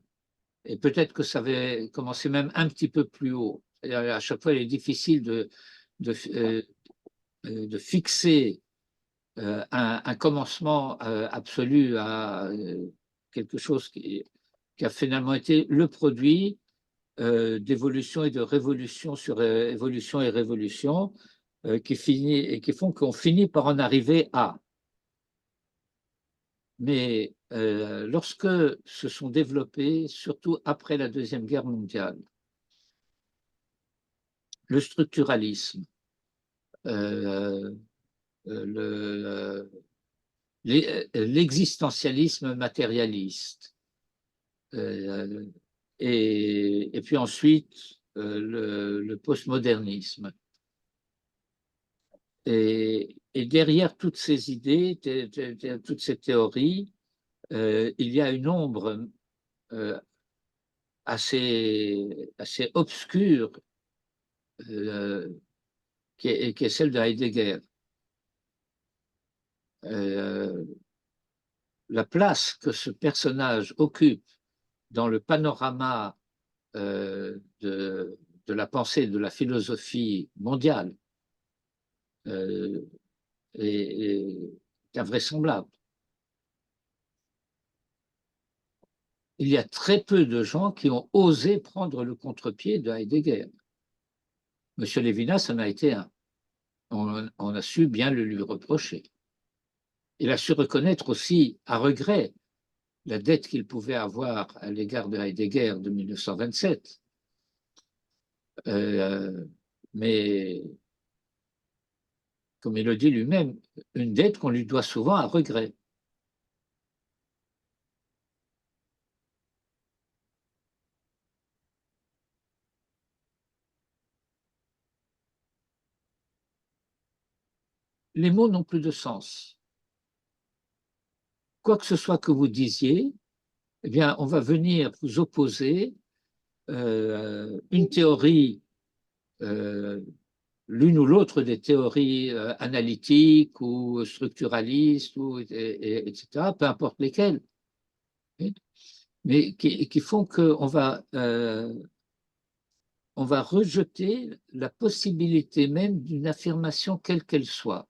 et peut-être que ça avait commencé même un petit peu plus haut. Et à chaque fois, il est difficile de fixer un commencement absolu à quelque chose qui a finalement été le produit d'évolution et de révolution sur évolution et révolution qui font qu'on finit par en arriver à. Mais lorsque se sont développés, surtout après la Deuxième Guerre mondiale, le structuralisme, euh, l'existentialisme matérialiste, euh, et puis ensuite le postmodernisme. Et derrière toutes ces idées, toutes ces théories, il y a une ombre assez obscure euh, qui est celle de Heidegger. Euh, la place que ce personnage occupe dans le panorama de la pensée, de la philosophie mondiale euh, est invraisemblable. Il y a très peu de gens qui ont osé prendre le contre-pied de Heidegger. Monsieur Lévinas en a été un. On a su bien le lui reprocher. Il a su reconnaître aussi, à regret, la dette qu'il pouvait avoir à l'égard de Heidegger de 1927. Mais, comme il le dit lui-même, une dette qu'on lui doit souvent à regret. Les mots n'ont plus de sens. Quoi que ce soit que vous disiez, eh bien, on va venir vous opposer une théorie, l'une ou l'autre des théories analytiques ou structuralistes, etc., peu importe lesquelles, mais qui font qu'on on va rejeter la possibilité même d'une affirmation quelle qu'elle soit.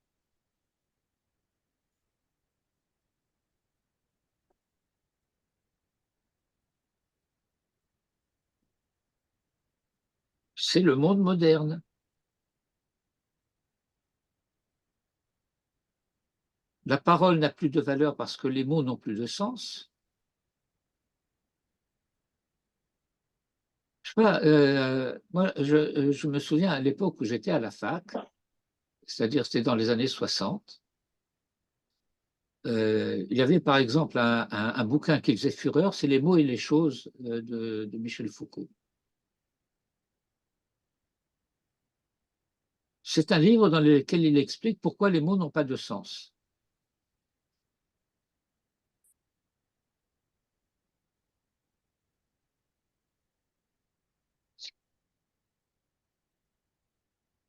C'est le monde moderne. La parole n'a plus de valeur parce que les mots n'ont plus de sens. Je sais pas, moi, je me souviens à l'époque où j'étais à la fac, c'est-à-dire c'était dans les années 60, il y avait par exemple un bouquin qui faisait fureur, c'est Les mots et les choses de Michel Foucault. C'est un livre dans lequel il explique pourquoi les mots n'ont pas de sens.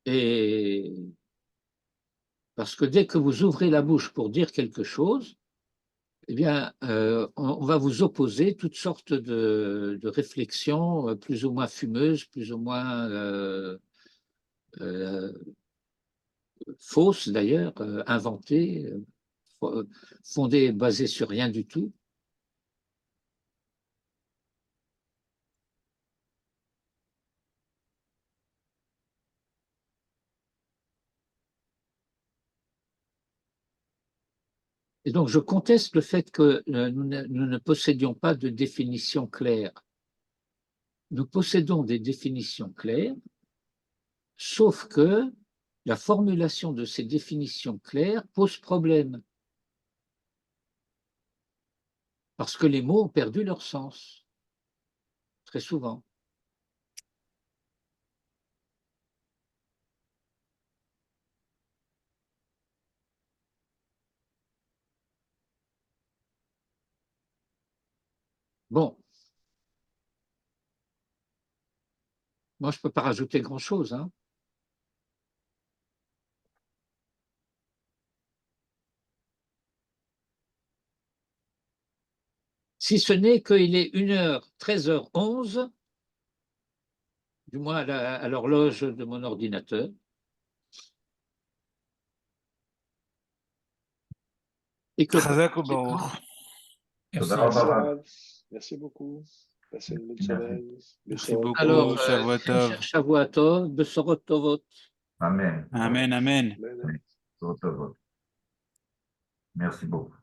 Et parce que dès que vous ouvrez la bouche pour dire quelque chose, eh bien, on va vous opposer toutes sortes de réflexions plus ou moins fumeuses, plus ou moins euh, fausses d'ailleurs, inventées, fondées, basées sur rien du tout. Et donc, je conteste le fait que nous ne possédions pas de définition claire. Nous possédons des définitions claires, sauf que la formulation de ces définitions claires pose problème. Parce que les mots ont perdu leur sens, très souvent. Bon. Moi, je ne peux pas rajouter grand-chose, hein. Si ce n'est qu'il est 13h11, du moins à l'horloge de mon ordinateur. Et que Chazak u'Baruch. Merci. Toda Merci, rabba. Rav. Merci beaucoup. Passez une bonne Merci. semaine. Merci Bessorot beaucoup. alors, Shavua Tov. Shavua Tov, Besorot Tovot. Amen. Amen, amen. Amen. Amen. Merci beaucoup.